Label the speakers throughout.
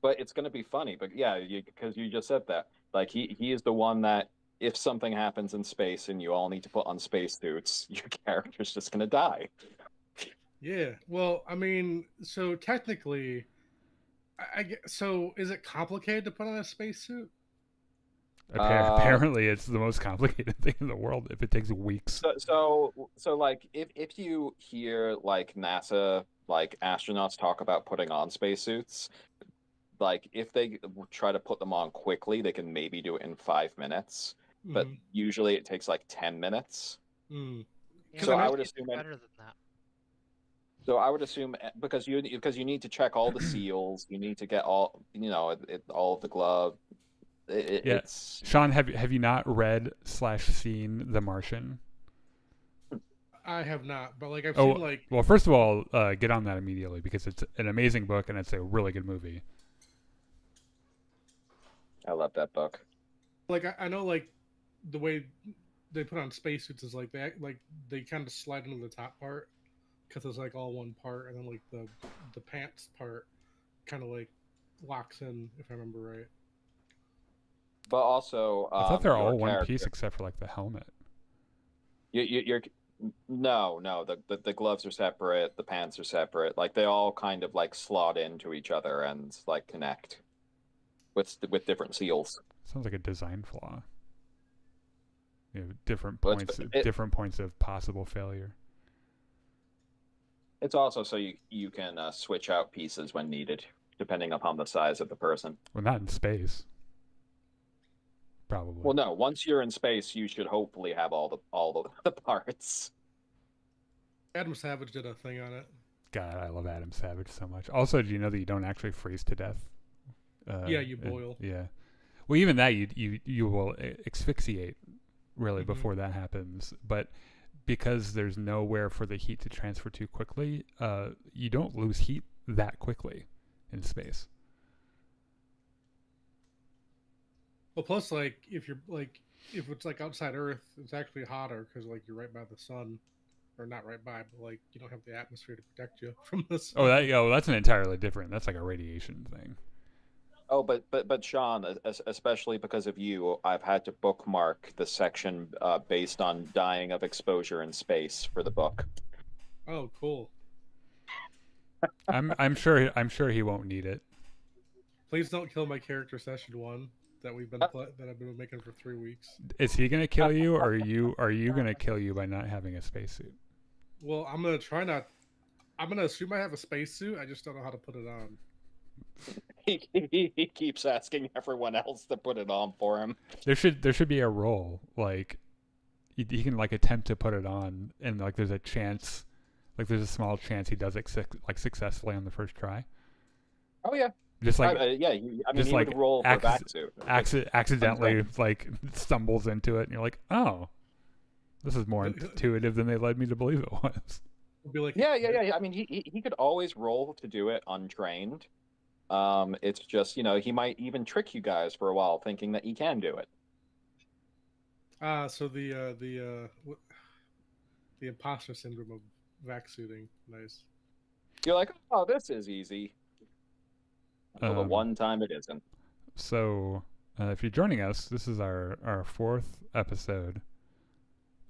Speaker 1: but it's going to be funny. But yeah, because you just said that. Like he is the one that if something happens in space and you all need to put on spacesuits, your character's just going to die.
Speaker 2: Yeah. Well, I mean, so technically, so is it complicated to put on a spacesuit?
Speaker 1: Uh,
Speaker 3: Apparently, it's the most complicated thing in the world. If it takes weeks.
Speaker 1: so like if you hear like NASA like astronauts talk about putting on spacesuits, like if they try to put them on quickly, they can maybe do it in 5 minutes, but
Speaker 2: Mm-hmm.
Speaker 1: usually it takes like 10 minutes.
Speaker 2: Mm.
Speaker 4: Yeah,
Speaker 2: Because I
Speaker 1: So
Speaker 4: but
Speaker 1: I
Speaker 2: know.
Speaker 1: would
Speaker 4: spacesuits
Speaker 1: assume,
Speaker 4: are better than that.
Speaker 1: because you need to check all the seals, you need to get all all of the glove.
Speaker 3: Yeah,
Speaker 1: It's
Speaker 3: Sean, have you not read slash seen The Martian?
Speaker 2: I have not, but like I've seen
Speaker 3: Oh,
Speaker 2: like
Speaker 3: well, first of all, get on that immediately because it's an amazing book and it's a really good movie.
Speaker 1: I love that book.
Speaker 2: I know like the way they put on spacesuits is like they kind of slide into the top part because it's like all one part, and then like the pants part kind of like locks in if I remember right.
Speaker 1: But also,
Speaker 3: I thought they're
Speaker 1: your
Speaker 3: all one piece
Speaker 1: character,
Speaker 3: except for like the helmet.
Speaker 1: you're no, the gloves are separate, the pants are separate. Like they all kind of like slot into each other and like connect with different seals.
Speaker 3: Sounds like a design flaw. You know,
Speaker 1: Well,
Speaker 3: different points of possible failure.
Speaker 1: it's also so you can switch out pieces when needed, depending upon the size of the person.
Speaker 3: Well, not in space, probably.
Speaker 1: Well, no, once you're in space, you should hopefully have the parts.
Speaker 2: Adam Savage did a thing on it.
Speaker 3: God, I love Adam Savage so much. Also, do you know that you don't actually freeze to death?
Speaker 2: Yeah, you boil.
Speaker 3: Yeah. Well, even that you will asphyxiate really
Speaker 2: Mm-hmm.
Speaker 3: before that happens, but because there's nowhere for the heat to transfer too quickly, you don't lose heat that quickly in space.
Speaker 2: Well, plus like if it's like outside Earth, it's actually hotter because like you're right by the sun, or not right by, but like you don't have the atmosphere to protect you from the
Speaker 3: Oh,
Speaker 2: sun.
Speaker 3: that's an entirely different. That's like a radiation thing.
Speaker 1: Oh, but Sean, especially because of you, I've had to bookmark the section based on dying of exposure in space for the book.
Speaker 2: Oh, cool.
Speaker 3: I'm sure he won't need it.
Speaker 2: Please don't kill my character session one that I've been making for 3 weeks.
Speaker 3: Is he gonna kill you, or are you gonna kill you by not having a spacesuit?
Speaker 2: Well, I'm gonna try not. I'm gonna assume I have a spacesuit. I just don't know how to put it on.
Speaker 1: He keeps asking everyone else to put it on for him.
Speaker 3: There should be a role like he can like attempt to put it on, and like there's a chance, like there's a small chance he does it like successfully on the first try.
Speaker 1: Oh yeah,
Speaker 3: Just like
Speaker 1: yeah. I mean,
Speaker 3: just
Speaker 1: he
Speaker 3: like
Speaker 1: would roll for back suit.
Speaker 3: accidentally like stumbles into it, and you're like, oh, this is more intuitive than they led me to believe it was.
Speaker 2: It'll be like,
Speaker 1: Yeah. I mean, he could always roll to do it untrained. It's just he might even trick you guys for a while, thinking that he can do it.
Speaker 2: so the imposter syndrome of vac suiting. Nice.
Speaker 1: You're like, oh, this is easy. Until the
Speaker 3: Um,
Speaker 1: one time it isn't.
Speaker 3: so if you're joining us, this is our fourth episode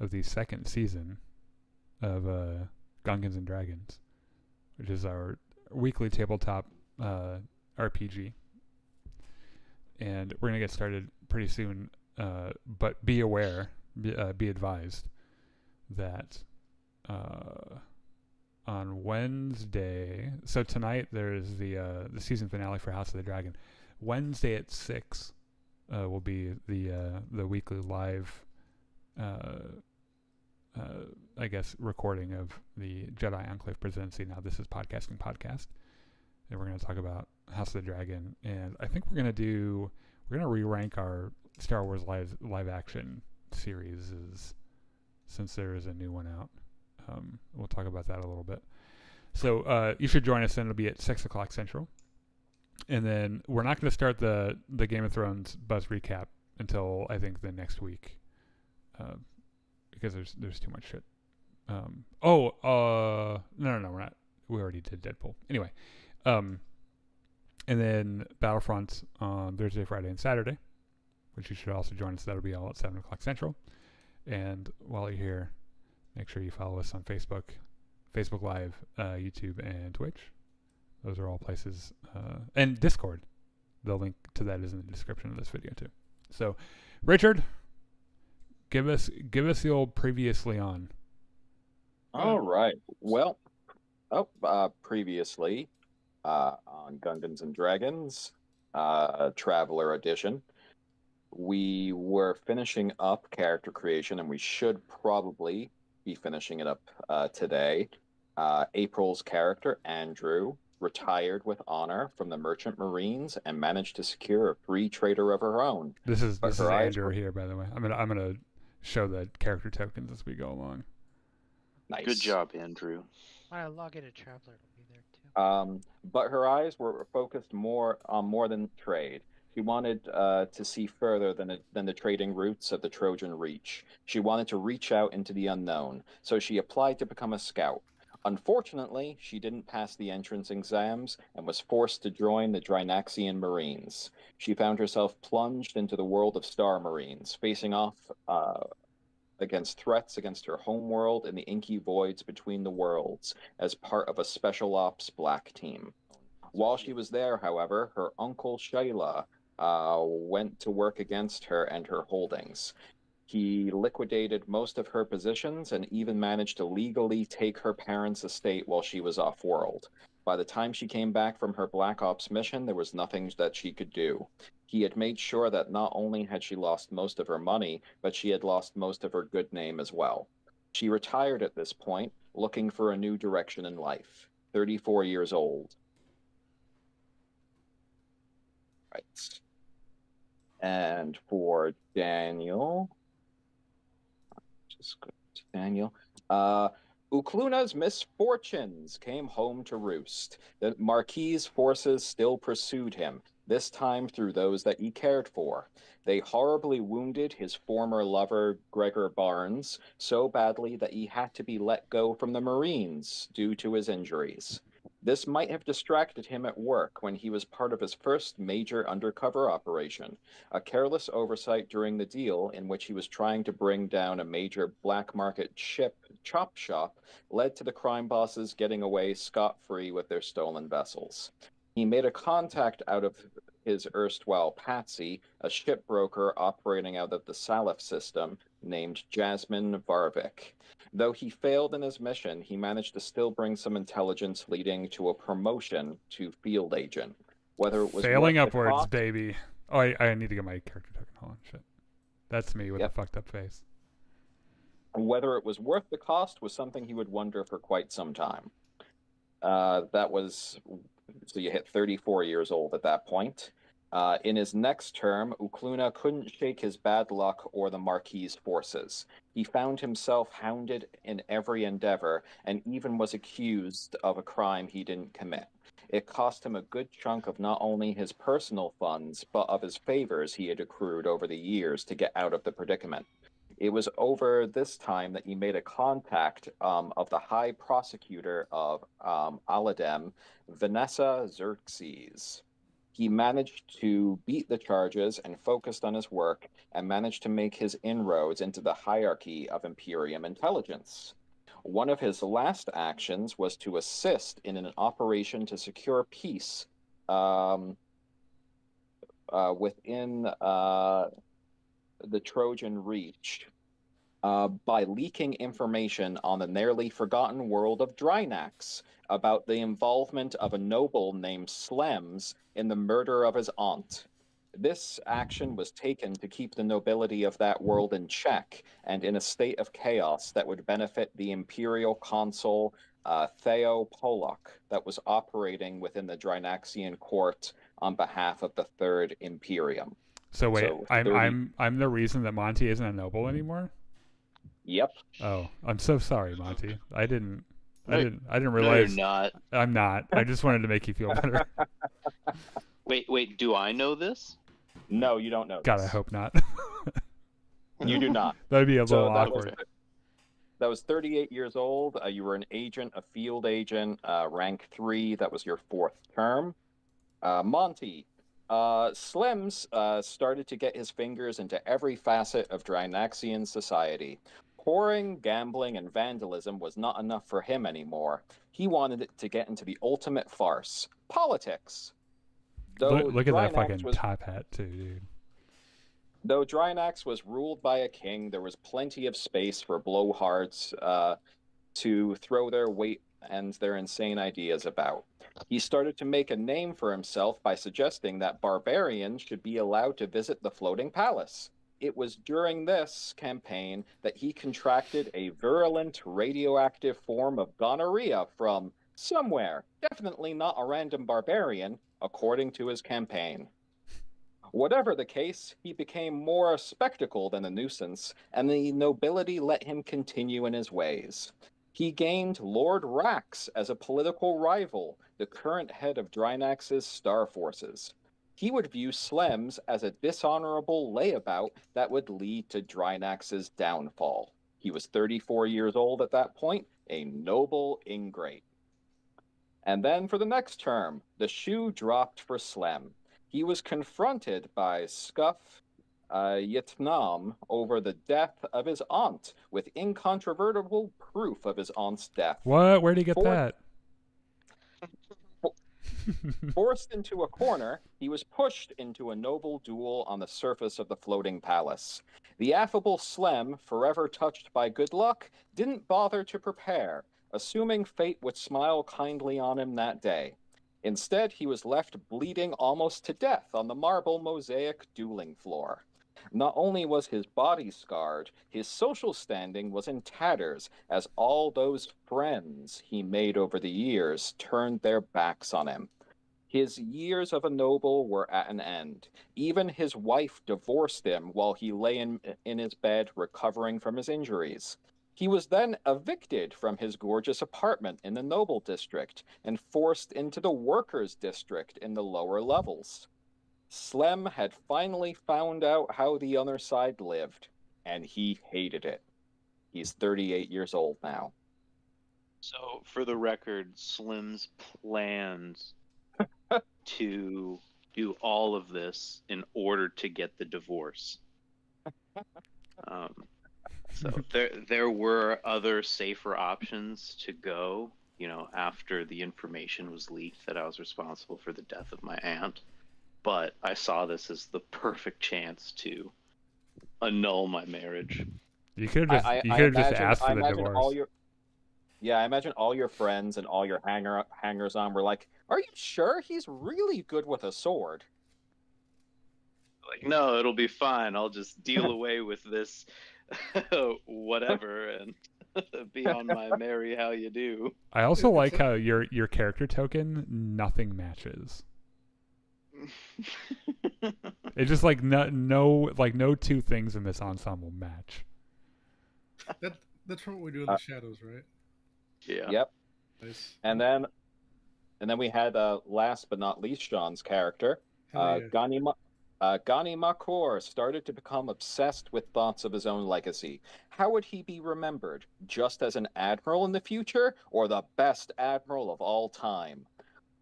Speaker 3: of the second season of Gungans and Dragons, which is our weekly tabletop RPG. And we're gonna get started pretty soon. But be aware, be advised that on Wednesday. So tonight there's the season finale for House of the Dragon. Wednesday at 6 will be the weekly live. I guess recording of the Jedi Enclave presents Now This Is Podcasting podcast, and we're going to talk about House of the Dragon, and I think we're going to re-rank our Star Wars live action series since there is a new one out. We'll talk about that a little bit. So you should join us, and it'll be at 6 o'clock Central. And then we're not going to start the Game of Thrones buzz recap until I think the next week, because there's too much shit. No, we're not. We already did Deadpool. Anyway, And then Battlefront on Thursday, Friday, and Saturday, which you should also join us. That'll be all at 7 o'clock Central. And while you're here, make sure you follow us on Facebook Live, YouTube, and Twitch. Those are all places. And Discord. The link to that is in the description of this video, too. So, Richard, give us the old previously on.
Speaker 1: All right. Well, previously on Gungans and Dragons, Traveler Edition, we were finishing up character creation, and we should probably be finishing it up today. April's character, Andrew, retired with honor from the Merchant Marines and managed to secure a free trader of her own.
Speaker 3: This is Andrew here, by the way. I'm gonna show the character tokens as we go along.
Speaker 1: Nice.
Speaker 4: Good job, Andrew.
Speaker 5: When I log in a Traveler, it'll be there too.
Speaker 1: But her eyes were focused more than trade. She wanted to see further than the trading routes of the Trojan Reach. She wanted to reach out into the unknown, so she applied to become a scout. Unfortunately, she didn't pass the entrance exams and was forced to join the Drynaxian Marines. She found herself plunged into the world of Star Marines, facing off against threats against her homeworld and the inky voids between the worlds as part of a Special Ops Black team. While she was there, however, her uncle Shayla went to work against her and her holdings. He liquidated most of her positions and even managed to legally take her parents' estate while she was off-world. By the time she came back from her Black Ops mission, there was nothing that she could do. He had made sure that not only had she lost most of her money, but she had lost most of her good name as well. She retired at this point, looking for a new direction in life. 34 years old. Right. And for Daniel... Just go to Daniel. Ukluna's misfortunes came home to roost. The Marquis's forces still pursued him, this time through those that he cared for. They horribly wounded his former lover, Gregor Barnes, so badly that he had to be let go from the Marines due to his injuries. This might have distracted him at work when he was part of his first major undercover operation, a careless oversight during the deal in which he was trying to bring down a major black market chop shop led to the crime bosses getting away scot-free with their stolen vessels. He made a contact out of his erstwhile patsy, a shipbroker operating out of the Salif system named Jasmine Varvik. Though he failed in his mission, he managed to still bring some intelligence leading to a promotion to field agent. Whether it was
Speaker 3: failing upwards, baby. Oh, I need to get my character token. Hold on, shit. That's me with a fucked up face.
Speaker 1: Whether it was worth the cost was something he would wonder for quite some time. So you hit 34 years old at that point. In his next term, Ukluna couldn't shake his bad luck or the Marquis's forces. He found himself hounded in every endeavor and even was accused of a crime he didn't commit. It cost him a good chunk of not only his personal funds, but of his favors he had accrued over the years to get out of the predicament. It was over this time that he made a contact of the High Prosecutor of Aladem, Vanessa Xerxes. He managed to beat the charges and focused on his work and managed to make his inroads into the hierarchy of Imperium intelligence. One of his last actions was to assist in an operation to secure peace within the Trojan Reach by leaking information on the nearly forgotten world of Drynax about the involvement of a noble named Slems in the murder of his aunt. This action was taken to keep the nobility of that world in check and in a state of chaos that would benefit the imperial consul Theo Pollock that was operating within the Drynaxian court on behalf of the Third Imperium.
Speaker 3: So wait, I'm the reason that Monty isn't a noble anymore?
Speaker 1: Yep.
Speaker 3: Oh, I'm so sorry, Monty. I didn't realize.
Speaker 4: No, you're not.
Speaker 3: I'm not. I just wanted to make you feel better.
Speaker 4: Wait, do I know this?
Speaker 1: No, you don't know
Speaker 3: God,
Speaker 1: this.
Speaker 3: I hope not.
Speaker 1: You do not.
Speaker 3: That'd be a little awkward.
Speaker 1: That was 38 years old. You were an agent, a field agent, rank 3. That was your 4th term. Monty. Slims started to get his fingers into every facet of Drynaxian society. Pouring, gambling, and vandalism was not enough for him anymore. He wanted it to get into the ultimate farce, politics.
Speaker 3: Look at that fucking top hat too, dude.
Speaker 1: Though Drynax was ruled by a king, there was plenty of space for blowhards to throw their weight and their insane ideas about. He started to make a name for himself by suggesting that barbarians should be allowed to visit the floating palace. It was during this campaign that he contracted a virulent radioactive form of gonorrhea from somewhere, definitely not a random barbarian, according to his campaign. Whatever the case, he became more a spectacle than a nuisance, and the nobility let him continue in his ways. He gained Lord Rax as a political rival, the current head of Drynax's star forces. He would view Slems as a dishonorable layabout that would lead to Drynax's downfall. He was 34 years old at that point, a noble ingrate. And then for the next term, the shoe dropped for Slem. He was confronted by Scuff Yitnam over the death of his aunt, with incontrovertible proof of his aunt's death.
Speaker 3: What? Where'd he get that?
Speaker 1: Forced into a corner, he was pushed into a noble duel on the surface of the floating palace. The affable Slem, forever touched by good luck, didn't bother to prepare, assuming fate would smile kindly on him that day. Instead, he was left bleeding almost to death on the marble mosaic dueling floor. Not only was his body scarred, his social standing was in tatters, as all those friends he made over the years turned their backs on him. His years of a noble were at an end. Even his wife divorced him while he lay in his bed recovering from his injuries. He was then evicted from his gorgeous apartment in the noble district and forced into the workers' district in the lower levels. Slem had finally found out how the other side lived, and he hated it. He's 38 years old now.
Speaker 4: So, for the record, Slim's plans to do all of this in order to get the divorce. So there were other safer options to go, after the information was leaked that I was responsible for the death of my aunt. But I saw this as the perfect chance to annul my marriage.
Speaker 3: You could have just asked for the divorce.
Speaker 1: I imagine all your friends and all your hangers-on were like, "Are you sure he's really good with a sword?"
Speaker 4: Like, no, it'll be fine. I'll just deal away with this whatever and be on my merry how you do.
Speaker 3: I also like how your character token nothing matches. It's just like no two things in this ensemble match.
Speaker 2: That's what we do in the shadows, right?
Speaker 4: Yeah.
Speaker 1: Yep.
Speaker 2: Nice.
Speaker 1: And then we had last but not least Sean's character, Gani Makor, started to become obsessed with thoughts of his own legacy. How would he be remembered? Just as an admiral in the future, or the best admiral of all time?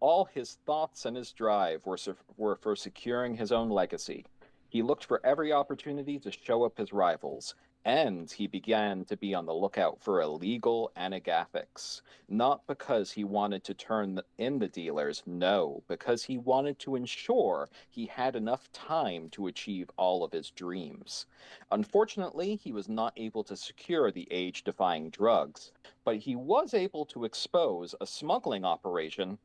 Speaker 1: All his thoughts and his drive were for securing his own legacy. He looked for every opportunity to show up his rivals, and he began to be on the lookout for illegal anagathics. Not because he wanted to turn in the dealers, no, because he wanted to ensure he had enough time to achieve all of his dreams. Unfortunately, he was not able to secure the age-defying drugs, but he was able to expose a smuggling operation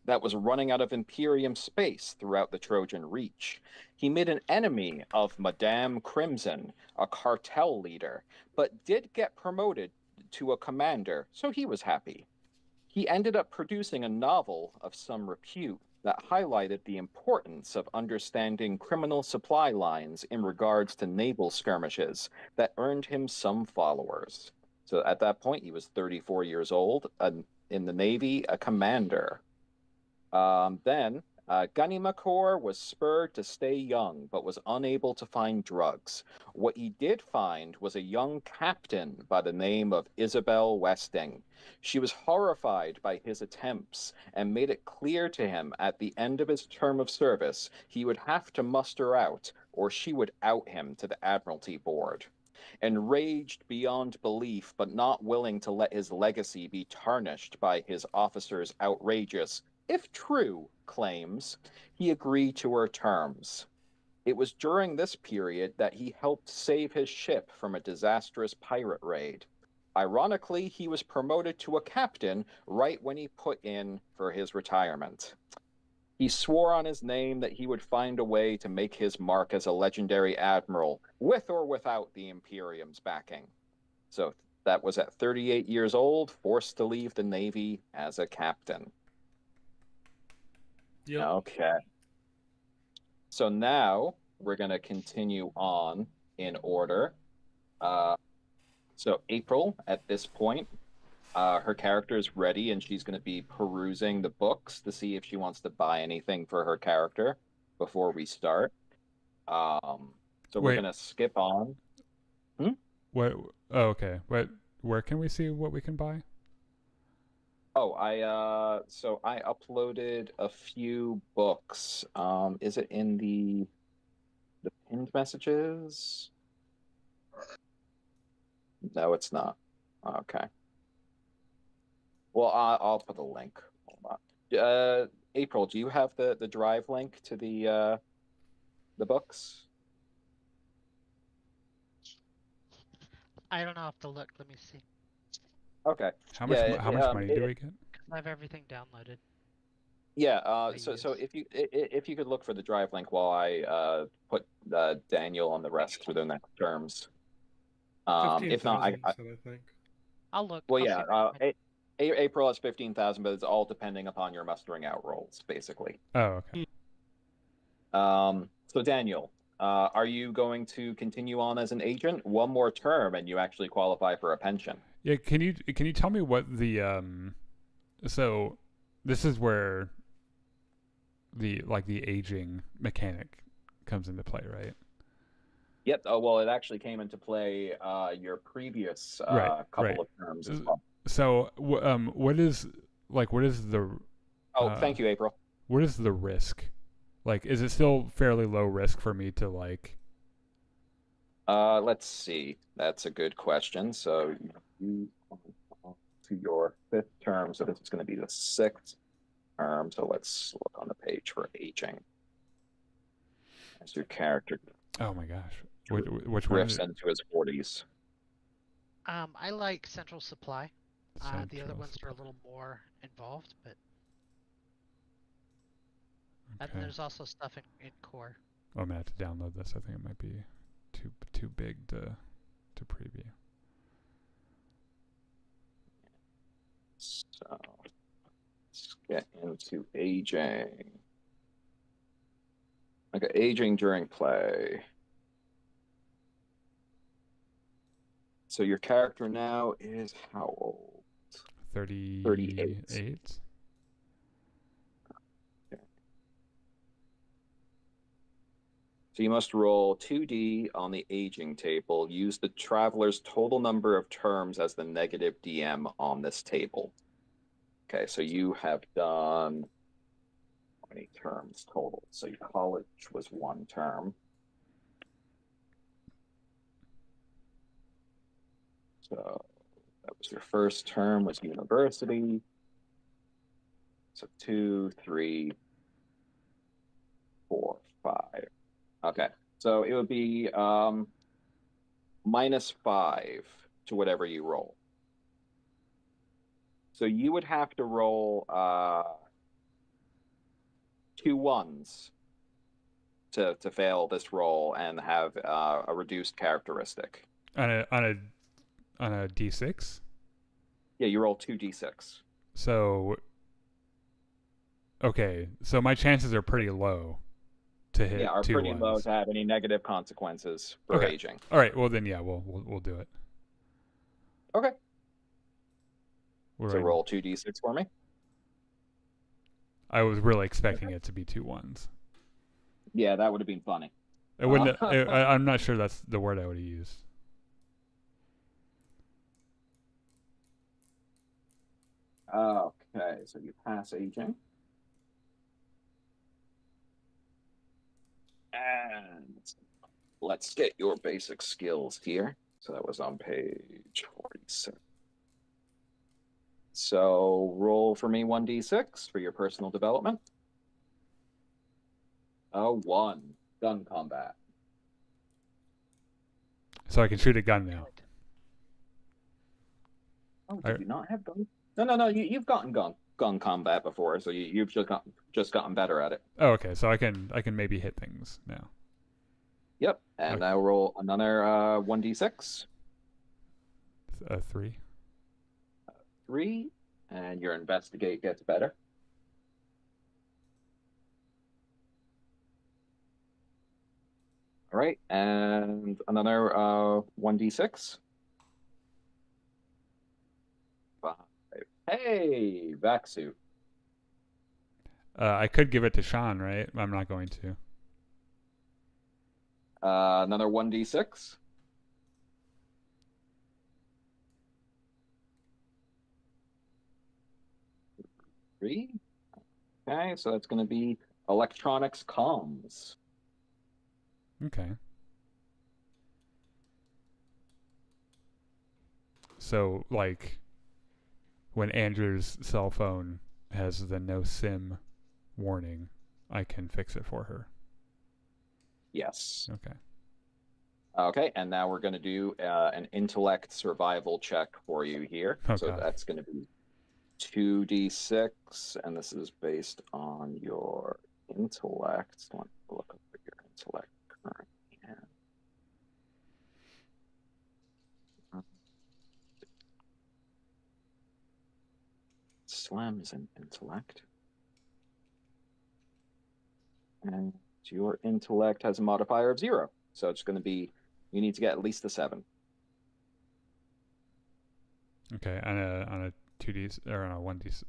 Speaker 1: that was running out of Imperium space throughout the Trojan Reach. He made an enemy of Madame Crimson, a cartel leader, but did get promoted to a commander, so he was happy. He ended up producing a novel of some repute that highlighted the importance of understanding criminal supply lines in regards to naval skirmishes that earned him some followers. So at that point, he was 34 years old, in the Navy, a commander. Then, Gunnymakor was spurred to stay young, but was unable to find drugs. What he did find was a young captain by the name of Isabel Westing. She was horrified by his attempts and made it clear to him at the end of his term of service he would have to muster out, or she would out him to the Admiralty Board. Enraged beyond belief, but not willing to let his legacy be tarnished by his officers' outrageous, if true, claims, he agreed to her terms. It was during this period that he helped save his ship from a disastrous pirate raid. Ironically, he was promoted to a captain right when he put in for his retirement. He swore on his name that he would find a way to make his mark as a legendary admiral, with or without the Imperium's backing. So that was at 38 years old, forced to leave the Navy as a captain.
Speaker 2: Yep.
Speaker 1: Okay. So now we're going to continue on in order. So April, at this point, her character is ready, and she's going to be perusing the books to see if she wants to buy anything for her character before we start. So we're going to skip on.
Speaker 3: What? Oh, okay. Where can we see what we can buy?
Speaker 1: Oh, I uploaded a few books. Is it in the pinned messages? No, it's not. Okay. Well, I'll put a link. Hold on. April, do you have the drive link to the books?
Speaker 5: I don't know. I have to look. Let me see.
Speaker 1: Okay.
Speaker 3: How much money do we get?
Speaker 5: Because I have everything downloaded.
Speaker 1: Yeah. So if you could look for the drive link while I put Daniel on the rest for the next terms. If not, I
Speaker 2: think.
Speaker 5: I'll look.
Speaker 1: Well,
Speaker 5: I'll
Speaker 1: yeah. April has 15,000, but it's all depending upon your mustering out rolls, basically.
Speaker 3: Oh, okay.
Speaker 1: So Daniel, are you going to continue on as an agent? One more term, and you actually qualify for a pension.
Speaker 3: Yeah. Can you tell me what the So this is where the aging mechanic comes into play, right?
Speaker 1: Yep. Oh, well, it actually came into play your previous couple of terms as well.
Speaker 3: So, what is the?
Speaker 1: Thank you, April.
Speaker 3: What is the risk? Like, is it still fairly low risk for me to like?
Speaker 1: Let's see. That's a good question. So you to your 5th term. So this is going to be the 6th term. So let's look on the page for aging. As your character.
Speaker 3: Oh my gosh! Which
Speaker 1: drifts into his 40s.
Speaker 5: I like Central Supply. The other ones are a little more involved, but and there's also stuff in Core.
Speaker 3: Oh, I'm gonna have to download this. I think it might be too big to preview.
Speaker 1: So let's get into aging. Okay, aging during play. So your character now is how old?
Speaker 3: 38. Okay.
Speaker 1: So you must roll 2d on the aging table. Use the traveler's total number of terms as the negative DM on this table. Okay, so you have done how many terms total? So your college was 1 term. So that was your 1st term, was university. So 2, 3, 4, 5. Okay, so it would be -5 to whatever you roll. So you would have to roll 2 1s to fail this roll and have a reduced characteristic.
Speaker 3: On a D6?
Speaker 1: Yeah, you roll 2 D6.
Speaker 3: So, okay, so my chances are pretty low to hit.
Speaker 1: Yeah, are
Speaker 3: 2
Speaker 1: pretty
Speaker 3: ones.
Speaker 1: low to have any negative consequences for aging.
Speaker 3: All right, well then, yeah, we'll do it.
Speaker 1: Okay.
Speaker 3: So
Speaker 1: roll 2 D6 for me.
Speaker 3: I was really expecting it to be 2 1s.
Speaker 1: Yeah, that would have been funny.
Speaker 3: It wouldn't. I'm not sure that's the word I would have used.
Speaker 1: Okay, so you pass aging. And let's get your basic skills here. So that was on page 47. So roll for me 1d6 for your personal development. A 1. Gun combat.
Speaker 3: So I can shoot a gun now.
Speaker 1: Oh, did you not have gun? No. You've gotten gun combat before, so you've just gotten better at it.
Speaker 3: Oh, okay. So I can maybe hit things now.
Speaker 1: Yep. And
Speaker 3: Okay.
Speaker 1: I'll roll another 1d6.
Speaker 3: 3.
Speaker 1: 3. And your investigate gets better. All right. And another 1d6. 5. Hey, vac suit.
Speaker 3: I could give it to Sean, right? I'm not going to.
Speaker 1: Another 1d6. 3. Okay, so that's going to be electronics comms.
Speaker 3: Okay. So, like, when Andrew's cell phone has the no SIM warning, I can fix it for her.
Speaker 1: Yes.
Speaker 3: Okay.
Speaker 1: Okay, and now we're going to do an intellect survival check for you here.
Speaker 3: Oh,
Speaker 1: so
Speaker 3: God.
Speaker 1: that's going to be 2d6, and this is based on your intellect. Let me look up what your intellect currently has. Slam is an intellect. And your intellect has a modifier of 0. So it's going to be, you need to get at least a 7.
Speaker 3: Okay, on a 2D or on a 1D.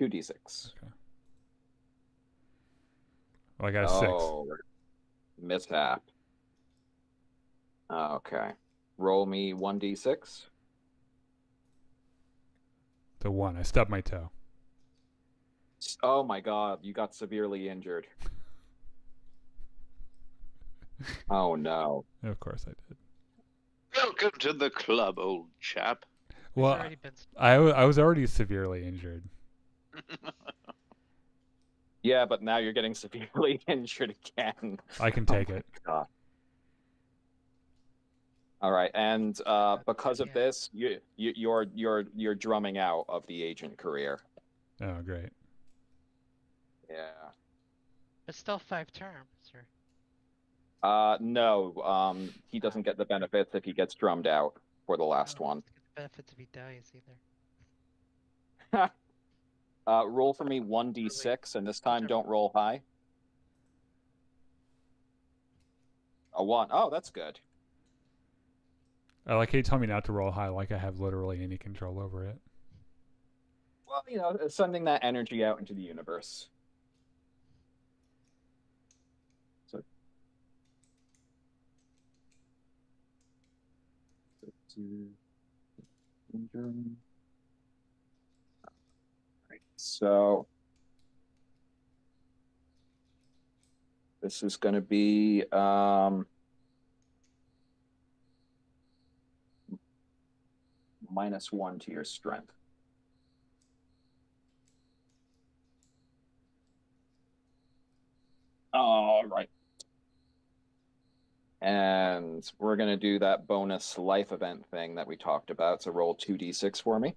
Speaker 1: 2d6.
Speaker 3: Okay. Well, I got a 6.
Speaker 1: Oh, mishap. Okay. Roll me 1d6.
Speaker 3: The 1. I stubbed my toe.
Speaker 1: Oh my god, you got severely injured. Oh no.
Speaker 3: Of course I did.
Speaker 4: Welcome to the club, old chap.
Speaker 3: Well,
Speaker 5: already been...
Speaker 3: I was already severely injured.
Speaker 1: Yeah, but now you're getting severely injured again.
Speaker 3: I can take it.
Speaker 1: God. All right, and because of this, you're drumming out of the agent career.
Speaker 3: Oh, great.
Speaker 1: Yeah.
Speaker 5: But still 5 terms, or...
Speaker 1: No. He doesn't get the benefits if he gets drummed out for the last one.
Speaker 5: Get the benefits if he dies either.
Speaker 1: Roll for me 1d6, and this time don't roll high. A 1. Oh, that's good.
Speaker 3: I like how you tell me not to roll high, like I have literally any control over it.
Speaker 1: Well, you know, sending that energy out into the universe. So, so this is going to be -1 to your strength. All right. And we're going to do that bonus life event thing that we talked about. So roll 2d6 for me.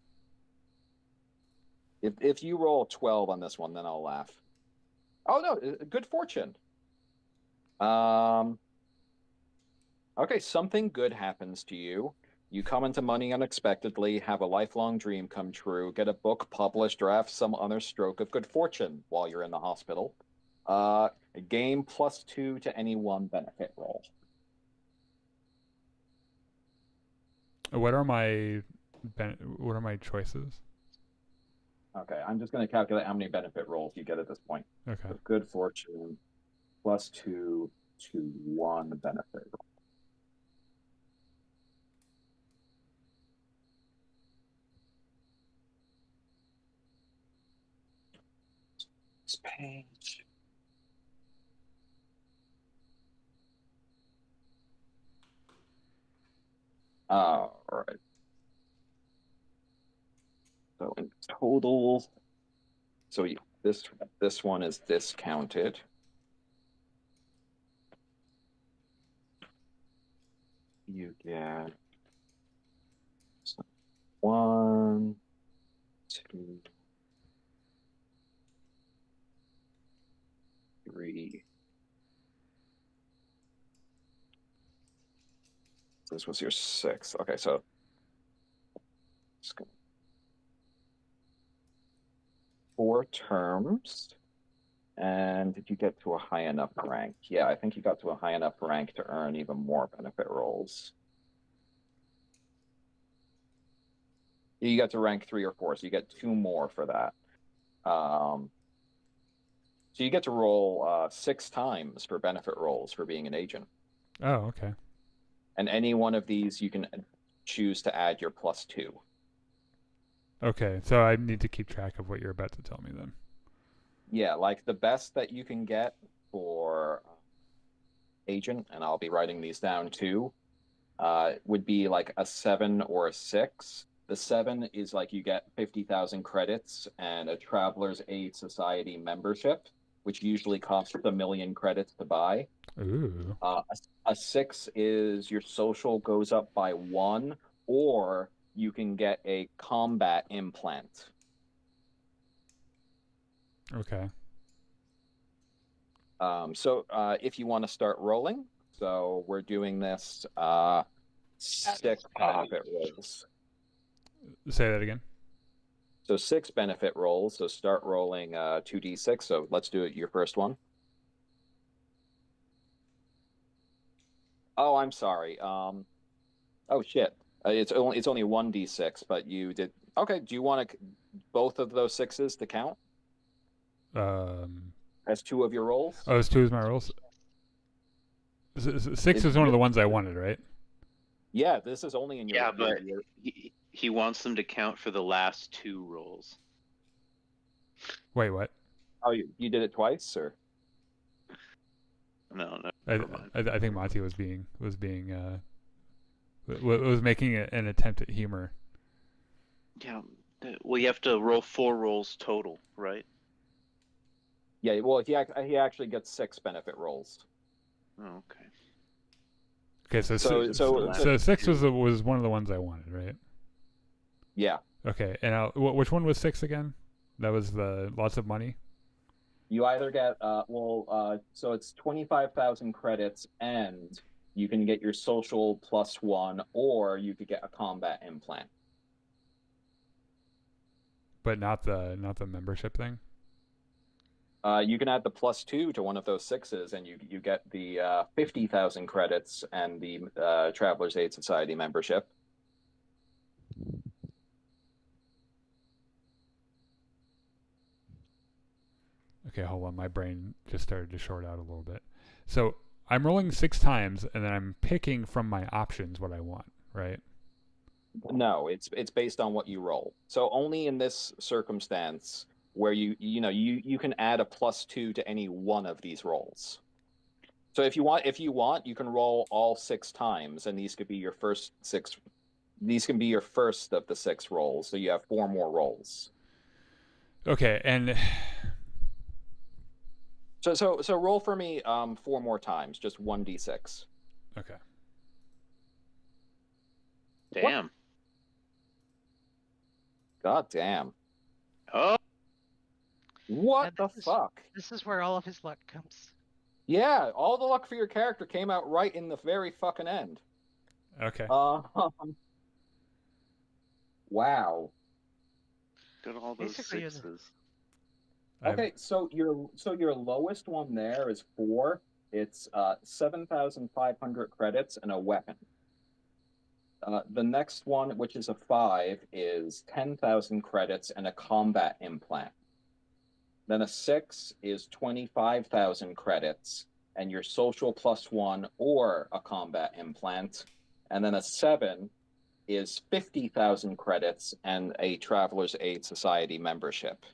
Speaker 1: If you roll 12 on this one, then I'll laugh. Oh, no, good fortune. Okay, something good happens to you. You come into money unexpectedly, have a lifelong dream come true, get a book published, or have some other stroke of good fortune while you're in the hospital. Gain +2 to any one benefit roll.
Speaker 3: What are my choices?
Speaker 1: Okay, I'm just going to calculate how many benefit rolls you get at this point.
Speaker 3: Okay.
Speaker 1: So good fortune +2 to 1 benefit roll. This page. All right. So in total, so this one is discounted. You get 1, 2, 3. This was your 6. Okay, so just go 4 terms. And did you get to a high enough rank? Yeah, I think you got to a high enough rank to earn even more benefit rolls. You got to rank 3 or 4, so you get 2 more for that. So you get to roll 6 times for benefit rolls for being an agent.
Speaker 3: Oh, okay.
Speaker 1: And any one of these you can choose to add your +2.
Speaker 3: Okay, so I need to keep track of what you're about to tell me then.
Speaker 1: Yeah, like the best that you can get for agent, and I'll be writing these down too, would be like a 7 or a 6. The 7 is like you get 50,000 credits and a Traveler's Aid Society membership, which usually costs 1 million credits to buy.
Speaker 3: Ooh.
Speaker 1: A 6 is your social goes up by 1, or you can get a combat implant.
Speaker 3: Okay.
Speaker 1: So if you want to start rolling, so we're doing this 6 benefit rolls.
Speaker 3: Say that again.
Speaker 1: So 6 benefit rolls. So start rolling 2d6. So let's do it. Your first one. Oh, I'm sorry. Oh shit. It's only 1d6, but you did. Okay. Do you want both of those 6s to count as 2 of your rolls?
Speaker 3: Oh, it's 2 is my rolls. 6 is one of the ones I wanted, right?
Speaker 1: Yeah, this is only in your.
Speaker 4: Yeah, but he wants them to count for the last 2 rolls.
Speaker 3: Wait, what?
Speaker 1: Oh, you did it twice, or?
Speaker 4: No.
Speaker 3: I think Monty was making an attempt at humor.
Speaker 4: Yeah. Well, you have to roll 4 rolls total, right?
Speaker 1: Yeah. Well, he actually gets 6 benefit rolls.
Speaker 4: Oh, okay.
Speaker 3: Okay, so 6 was one of the ones I wanted, right?
Speaker 1: Yeah.
Speaker 3: Okay, and which one was 6 again? That was the lots of money.
Speaker 1: You either get so it's 25,000 credits, and you can get your social +1, or you could get a combat implant.
Speaker 3: But not the membership thing.
Speaker 1: You can add the +2 to one of those 6s, and you get the 50,000 credits and the Traveler's Aid Society membership.
Speaker 3: Okay, hold on. My brain just started to short out a little bit. So I'm rolling 6 times, and then I'm picking from my options what I want, right?
Speaker 1: No, it's based on what you roll. So only in this circumstance where you can add a +2 to any one of these rolls. So if you want, you can roll all 6 times, and these could be your first 6. These can be your first of the 6 rolls, so you have 4 more rolls.
Speaker 3: Okay, and
Speaker 1: so roll for me 4 more times, just 1d6.
Speaker 3: Okay.
Speaker 4: Damn.
Speaker 1: What? God damn.
Speaker 4: Oh.
Speaker 1: What the fuck?
Speaker 5: This is where all of his luck comes.
Speaker 1: Yeah, all the luck for your character came out right in the very fucking end.
Speaker 3: Okay.
Speaker 1: Wow.
Speaker 4: Got all those
Speaker 5: Basically,
Speaker 4: 6s.
Speaker 1: Okay, so your lowest one there is 4. It's 7,500 credits and a weapon. The next one, which is a 5, is 10,000 credits and a combat implant. Then a 6 is 25,000 credits and your social +1 or a combat implant. And then a 7 is 50,000 credits and a Traveler's Aid Society membership.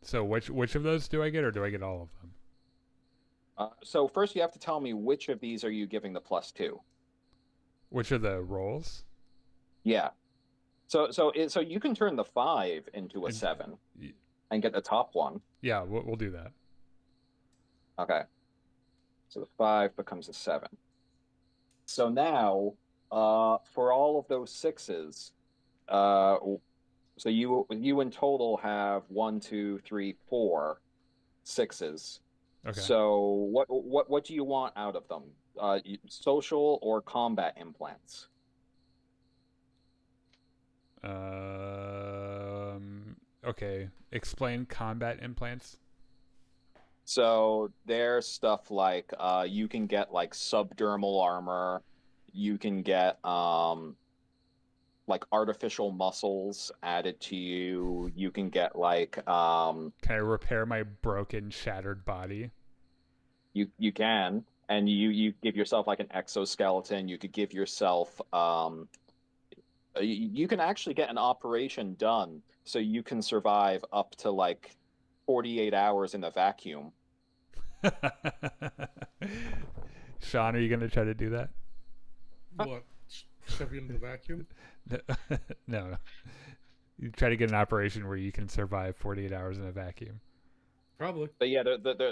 Speaker 3: So which of those do I get, or do I get all of them?
Speaker 1: So first you have to tell me which of these are you giving the +2?
Speaker 3: Which are the roles?
Speaker 1: Yeah. So you can turn the 5 into a 7 and get the top one.
Speaker 3: Yeah, we'll do that.
Speaker 1: Okay. So the 5 becomes a 7. So now, for all of those 6s, so you in total have 1, 2, 3, 4 6s.
Speaker 3: Okay.
Speaker 1: So what do you want out of them? Social or combat implants?
Speaker 3: Okay. Explain combat implants.
Speaker 1: So there's stuff like you can get like subdermal armor, you can get like artificial muscles added to you, you can get like
Speaker 3: Can I repair my broken, shattered body?
Speaker 1: You can, and you give yourself like an exoskeleton, you could give yourself you can actually get an operation done so you can survive up to like 48 hours in the vacuum.
Speaker 3: Sean, are you going to try to do that?
Speaker 2: What? Shove you into the vacuum?
Speaker 3: No. You try to get an operation where you can survive 48 hours in a vacuum.
Speaker 2: Probably.
Speaker 1: But yeah,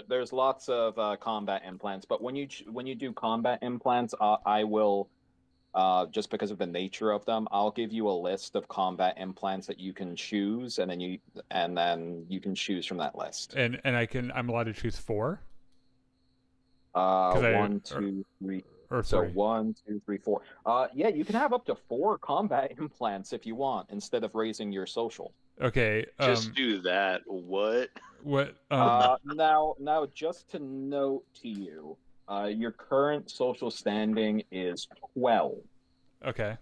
Speaker 1: there's lots of combat implants. But when you do combat implants, I will just because of the nature of them, I'll give you a list of combat implants that you can choose, and then you can choose from that list.
Speaker 3: And I'm allowed to choose 4.
Speaker 1: 1, 2, 3.
Speaker 3: Or
Speaker 1: So
Speaker 3: sorry.
Speaker 1: 1, 2, 3, 4. Yeah, you can have up to 4 combat implants if you want, instead of raising your social.
Speaker 3: Okay.
Speaker 4: Just do that. What?
Speaker 3: What?
Speaker 1: Now, just to note to you, your current social standing is 12.
Speaker 3: Okay.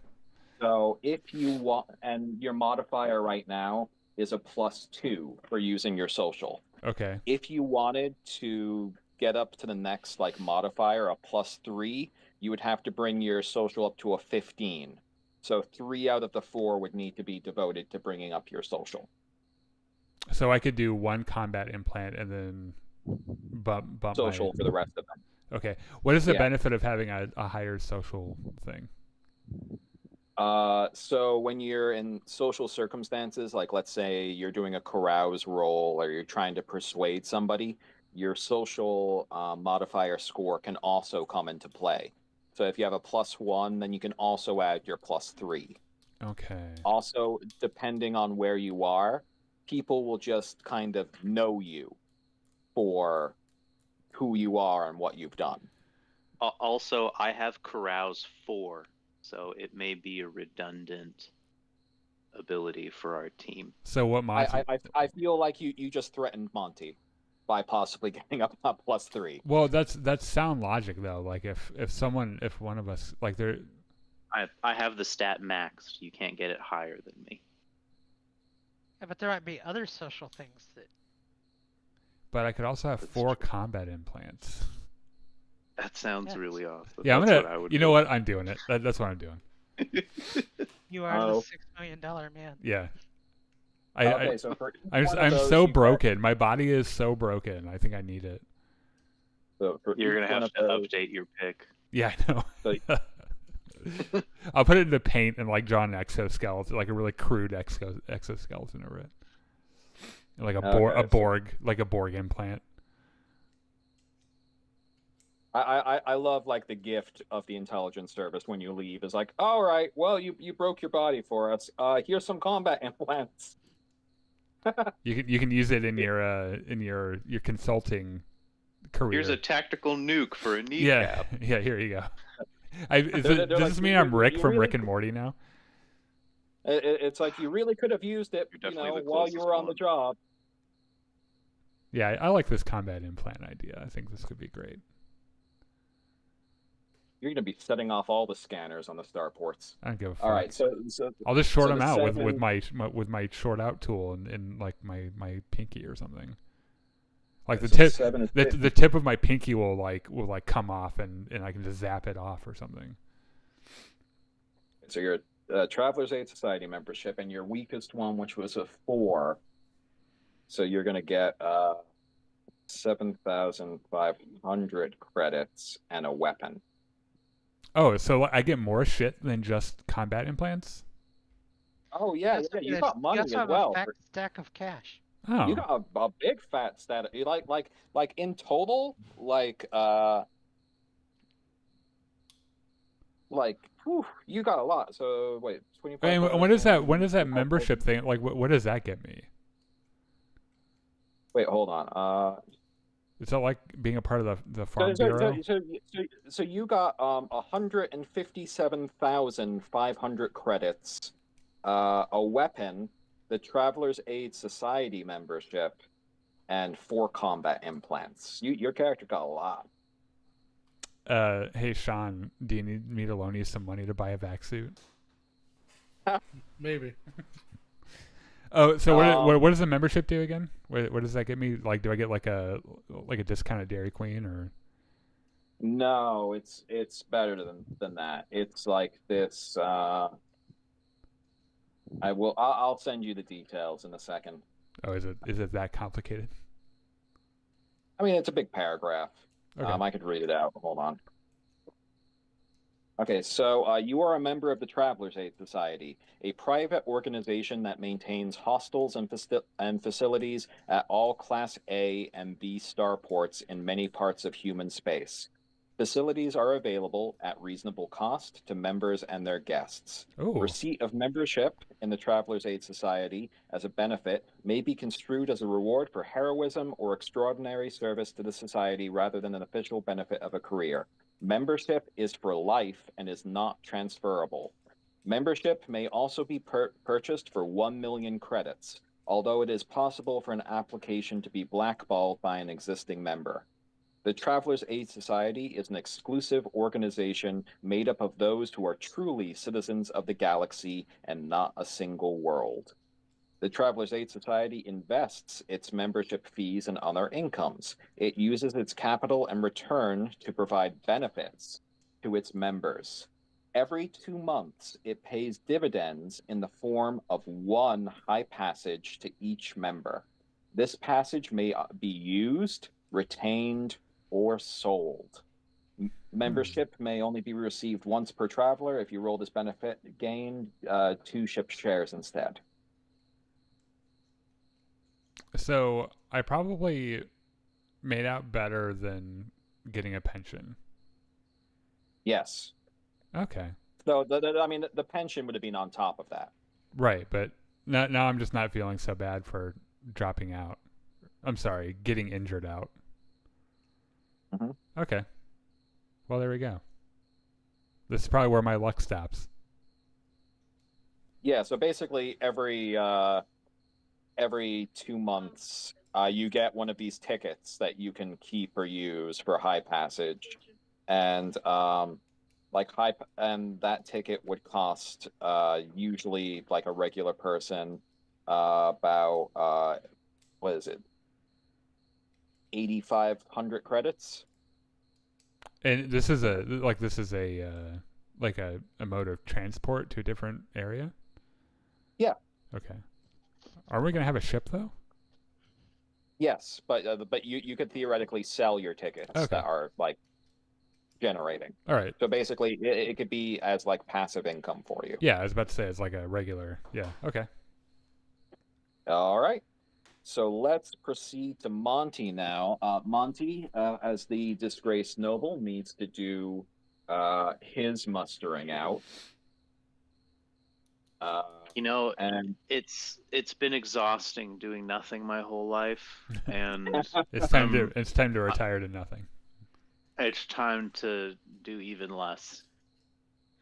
Speaker 1: So if you want, and your modifier right now is a +2 for using your social.
Speaker 3: Okay.
Speaker 1: If you wanted to get up to the next like modifier, a +3, you would have to bring your social up to a 15. So 3 out of the 4 would need to be devoted to bringing up your social.
Speaker 3: So I could do 1 combat implant and then bump
Speaker 1: social for the rest of them.
Speaker 3: Okay. What is the benefit of having a higher social thing?
Speaker 1: So when you're in social circumstances, like let's say you're doing a carouse roll or you're trying to persuade somebody, your social modifier score can also come into play. So if you have a +1, then you can also add your +3.
Speaker 3: Okay.
Speaker 1: Also, depending on where you are, people will just kind of know you for who you are and what you've done.
Speaker 4: Also, I have carouse 4, so it may be a redundant ability for our team.
Speaker 3: So what Monty?
Speaker 1: I feel like you just threatened Monty by possibly getting up +3.
Speaker 3: Well, that's sound logic though. Like if one of us like there.
Speaker 4: I have the stat maxed. You can't get it higher than me.
Speaker 5: Yeah, but there might be other social things that.
Speaker 3: But I could also have 4 combat implants.
Speaker 4: That sounds really awesome.
Speaker 3: Yeah,
Speaker 4: That's what I would
Speaker 3: you know what? I'm doing it. That's what I'm doing.
Speaker 5: You are the $6 million man.
Speaker 3: Yeah.
Speaker 1: Okay, so for
Speaker 3: I'm so broken. My body is so broken. I think I need it.
Speaker 1: So
Speaker 4: you're gonna have to update your pick.
Speaker 3: Yeah, I know. I'll put it into paint and like draw an exoskeleton, like a really crude exoskeleton over it, like a Borg implant.
Speaker 1: I love like the gift of the intelligence service when you leave is like, all right, well you broke your body for us. Here's some combat implants.
Speaker 3: You can use it in your consulting career.
Speaker 4: Here's a tactical nuke for a kneecap.
Speaker 3: Yeah. Here you go. Does this mean I'm Rick from Rick and Morty now?
Speaker 1: It's like you really could have used it, while you were on the job.
Speaker 3: Yeah, I like this combat implant idea. I think this could be great.
Speaker 1: You're going to be setting off all the scanners on the starports.
Speaker 3: I don't give a fuck.
Speaker 1: All right, so
Speaker 3: I'll just short
Speaker 1: so
Speaker 3: them
Speaker 1: the
Speaker 3: out with
Speaker 1: seven-
Speaker 3: my short out tool and like my pinky or something. Like the
Speaker 1: so
Speaker 3: tip,
Speaker 1: 7 is
Speaker 3: the tip of my pinky will come off and I can just zap it off or something.
Speaker 1: So your Traveler's Aid Society membership and your weakest one, which was a 4. So you're going to get 7,500 credits and a weapon.
Speaker 3: Oh, so I get more shit than just combat implants?
Speaker 1: Oh yeah, you got money
Speaker 5: also
Speaker 1: as
Speaker 5: have
Speaker 1: well.
Speaker 5: a fat stack of cash.
Speaker 3: Oh.
Speaker 1: You got a big fat stat. Like in total, you got a lot. So wait, 25.
Speaker 3: And when is that? When is that membership thing? Like, what does that get me?
Speaker 1: Wait, hold on.
Speaker 3: Is that like being a part of the farm bureau?
Speaker 1: So you got 157,500 credits, a weapon, the Traveler's Aid Society membership, and 4 combat implants. Your character got a lot.
Speaker 3: Hey Sean, do you need me to loan you some money to buy a vac suit?
Speaker 2: Maybe.
Speaker 3: Oh, so what does the membership do again? What does that get me? Like, do I get like a discounted Dairy Queen or?
Speaker 1: No, it's better than that. It's like this. I'll send you the details in a second.
Speaker 3: Oh, is it that complicated?
Speaker 1: I mean, it's a big paragraph.
Speaker 3: Okay.
Speaker 1: I could read it out. Hold on. Okay, so you are a member of the Traveler's Aid Society, a private organization that maintains hostels and facilities at all Class A and B starports in many parts of human space. Facilities are available at reasonable cost to members and their guests.
Speaker 3: Ooh.
Speaker 1: Receipt of membership in the Traveler's Aid Society as a benefit may be construed as a reward for heroism or extraordinary service to the society rather than an official benefit of a career. Membership is for life and is not transferable. Membership may also be purchased for 1 million credits, although it is possible for an application to be blackballed by an existing member. The Traveler's Aid Society is an exclusive organization made up of those who are truly citizens of the galaxy and not a single world. The Traveler's Aid Society invests its membership fees and other incomes. It uses its capital and return to provide benefits to its members. Every 2 months, it pays dividends in the form of 1 high passage to each member. This passage may be used, retained, or sold. Membership may only be received once per traveler. If you roll this benefit, gain 2 ship shares instead.
Speaker 3: So I probably made out better than getting a pension.
Speaker 1: Yes.
Speaker 3: Okay.
Speaker 1: So the pension would have been on top of that.
Speaker 3: Right, but now I'm just not feeling so bad for dropping out. I'm sorry, getting injured out.
Speaker 1: Mm-hmm.
Speaker 3: Okay. Well, there we go. This is probably where my luck stops.
Speaker 1: Yeah, so basically every 2 months, you get one of these tickets that you can keep or use for high passage, and that ticket would cost usually like a regular person about what is it, 8,500 credits.
Speaker 3: And this is a mode of transport to a different area?
Speaker 1: Yeah.
Speaker 3: Okay. Are we going to have a ship though?
Speaker 1: Yes, but you could theoretically sell your tickets that are like generating.
Speaker 3: All right.
Speaker 1: So basically it could be as like passive income for you.
Speaker 3: Yeah, I was about to say it's like a regular. Yeah. Okay.
Speaker 1: All right. So let's proceed to Monty now. Monty, as the disgraced noble, needs to do his mustering out. And
Speaker 4: it's been exhausting doing nothing my whole life, and
Speaker 3: it's time to retire to nothing.
Speaker 4: It's time to do even less.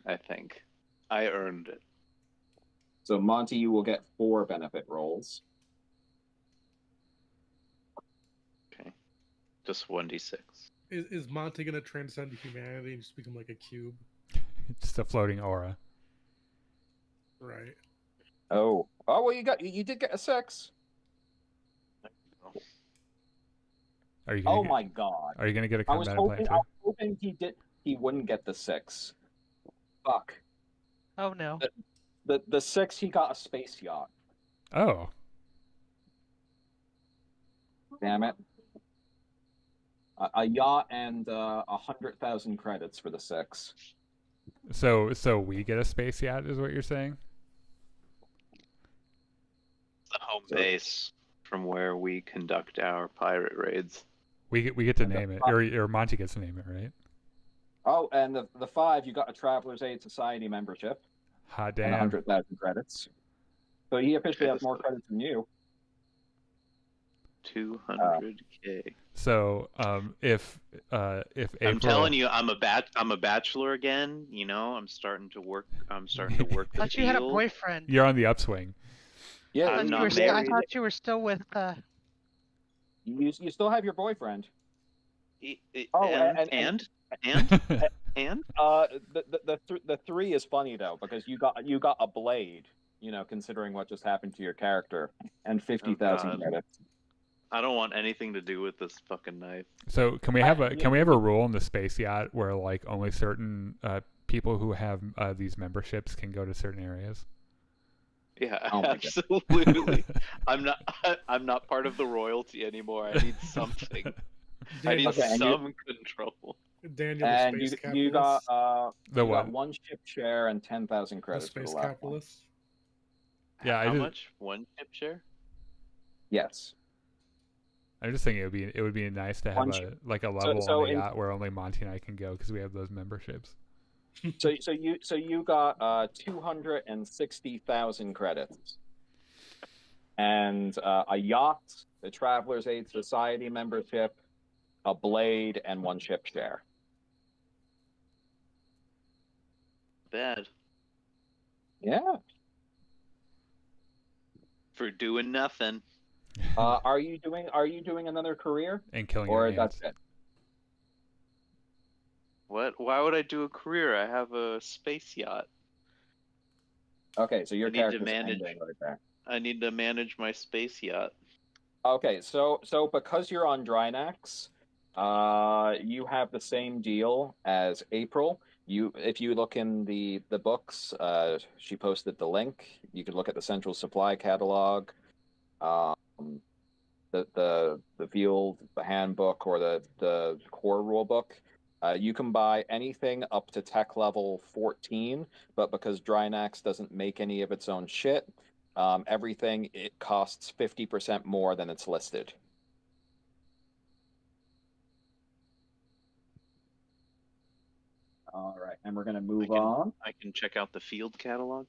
Speaker 4: I think I earned it.
Speaker 1: So Monty, you will get 4 benefit rolls.
Speaker 4: Okay, just 1d6.
Speaker 2: Is Monty gonna transcend humanity and just become like a cube?
Speaker 3: Just a floating aura.
Speaker 2: Right.
Speaker 1: Oh, well, you did get a 6.
Speaker 3: Are you
Speaker 1: Oh
Speaker 3: gonna
Speaker 1: my god!
Speaker 3: Are you gonna get a
Speaker 1: I was
Speaker 3: combat plan
Speaker 1: hoping he wouldn't get the 6. Fuck.
Speaker 5: Oh no.
Speaker 1: The 6 he got a space yacht.
Speaker 3: Oh.
Speaker 1: Damn it. A yacht and 100,000 credits for the 6.
Speaker 3: So we get a space yacht, is what you're saying?
Speaker 4: The home base from where we conduct our pirate raids.
Speaker 3: We get to name it, or Monty gets to name it, right?
Speaker 1: Oh, and the 5, you got a Traveler's Aid Society membership.
Speaker 3: Hot
Speaker 1: And
Speaker 3: damn.
Speaker 1: 100,000 credits. So he officially has more credits than you.
Speaker 4: 200K.
Speaker 3: So if April...
Speaker 4: I'm telling you, I'm a bachelor again. You know, I'm starting to work the
Speaker 5: I thought you had a
Speaker 4: field.
Speaker 5: boyfriend.
Speaker 3: You're on the upswing.
Speaker 1: Yeah,
Speaker 4: I'm not
Speaker 5: I
Speaker 4: married.
Speaker 5: thought you were still with.
Speaker 1: You still have your boyfriend.
Speaker 4: Oh,
Speaker 1: and the 3 is funny though, because you got a blade, you know, considering what just happened to your character, and 50,000 credits.
Speaker 4: I don't want anything to do with this fucking knife.
Speaker 3: So can we have a rule in the space yacht where like only certain people who have these memberships can go to certain areas?
Speaker 4: Yeah,
Speaker 1: Oh my
Speaker 4: absolutely. I'm not part of the royalty anymore. I need something. I need some control.
Speaker 2: Daniel,
Speaker 1: And
Speaker 2: the space
Speaker 1: you got
Speaker 3: The
Speaker 1: you
Speaker 3: what?
Speaker 1: got 1 ship share and 10,000
Speaker 2: the
Speaker 1: credits for the
Speaker 2: space
Speaker 1: last one.
Speaker 2: capitalist.
Speaker 3: Yeah,
Speaker 4: How much? 1 chip share?
Speaker 1: Yes.
Speaker 3: I'm just thinking it would be nice to have a level
Speaker 1: so
Speaker 3: on the yacht where only Monty and I can go because we have those memberships.
Speaker 1: So you got 260,000 credits, and a yacht, the Traveler's Aid Society membership, a blade, and 1 ship share.
Speaker 4: Bad.
Speaker 1: Yeah.
Speaker 4: For doing nothing.
Speaker 1: Are you doing another career,
Speaker 3: And killing
Speaker 1: or
Speaker 3: your
Speaker 1: that's
Speaker 3: ants.
Speaker 1: it?
Speaker 4: What? Why would I do a career? I have a space yacht.
Speaker 1: Okay, so your
Speaker 4: I need to
Speaker 1: character's
Speaker 4: manage-
Speaker 1: ending right there.
Speaker 4: I need to manage my space yacht.
Speaker 1: Okay, so because you're on Drynax, you have the same deal as April. If you look in the books, she posted the link. You can look at the Central Supply catalog, the field, the handbook, or the core rule book. You can buy anything up to tech level 14, but because Drynax doesn't make any of its own shit, everything, it costs 50% more than it's listed. All right, and we're going to move on.
Speaker 4: I can check out the field catalog.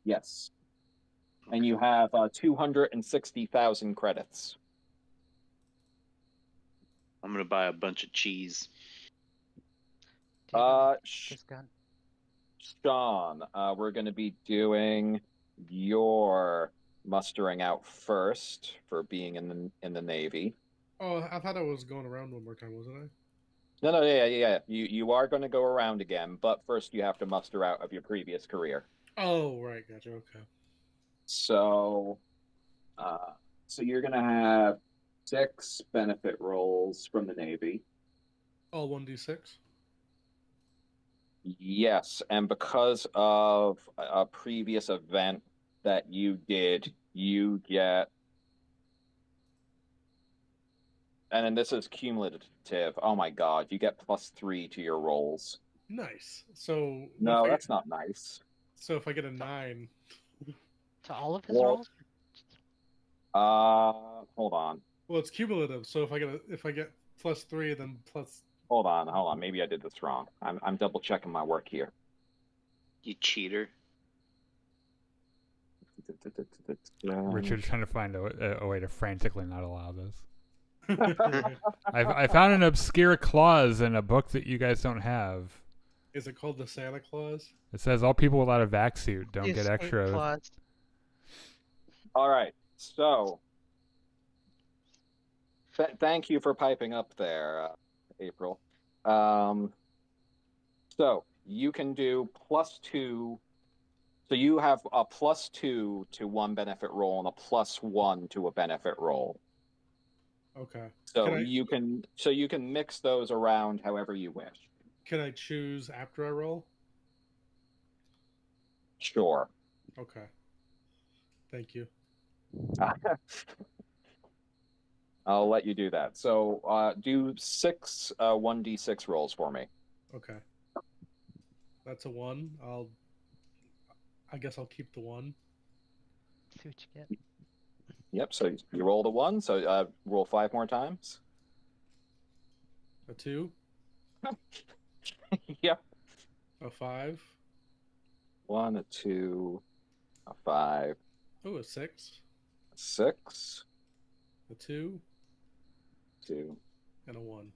Speaker 1: Yes. And you have 260,000 credits.
Speaker 4: I'm gonna buy a bunch of cheese.
Speaker 5: This gun.
Speaker 1: Sean, we're going to be doing your mustering out first for being in the Navy.
Speaker 2: Oh, I thought I was going around one more time, wasn't I?
Speaker 1: No, yeah. You are going to go around again, but first you have to muster out of your previous career.
Speaker 2: Oh, right, gotcha. Okay.
Speaker 1: So you're going to have 6 benefit rolls from the Navy.
Speaker 2: All 1d6.
Speaker 1: Yes, and because of a previous event that you did, you get, and then this is cumulative. Oh my god, you get +3 to your rolls.
Speaker 2: Nice. So
Speaker 1: No, that's not nice.
Speaker 2: So if I get a 9,
Speaker 5: To all of his
Speaker 1: Well-
Speaker 5: rolls?
Speaker 1: Hold on.
Speaker 2: well, it's cumulative. So if I get +3, then plus.
Speaker 1: Hold on. Maybe I did this wrong. I'm double checking my work here.
Speaker 4: You cheater.
Speaker 3: Richard's trying to find a way to frantically not allow this. I found an obscure clause in a book that you guys don't have.
Speaker 2: Is it called the Santa Claus?
Speaker 3: It says all people without a vac suit don't
Speaker 5: Escape
Speaker 3: get extra.
Speaker 5: clause.
Speaker 1: All right. So, thank you for piping up there, April. So you can do +2. So you have a +2 to one benefit roll and a +1 to a benefit roll.
Speaker 2: Okay.
Speaker 1: So you can mix those around however you wish.
Speaker 2: Can I choose after I roll?
Speaker 1: Sure.
Speaker 2: Okay. Thank you.
Speaker 1: I'll let you do that. So do 6 1d6 rolls for me.
Speaker 2: Okay. That's a 1. I guess I'll keep the 1.
Speaker 5: See what you get.
Speaker 1: Yep, so you rolled a 1, so roll 5 more times.
Speaker 2: A 2.
Speaker 1: Yep.
Speaker 2: A 5.
Speaker 1: 1, a 2, a 5.
Speaker 2: Oh, a 6.
Speaker 1: 6.
Speaker 2: A 2.
Speaker 1: 2.
Speaker 2: And a 1.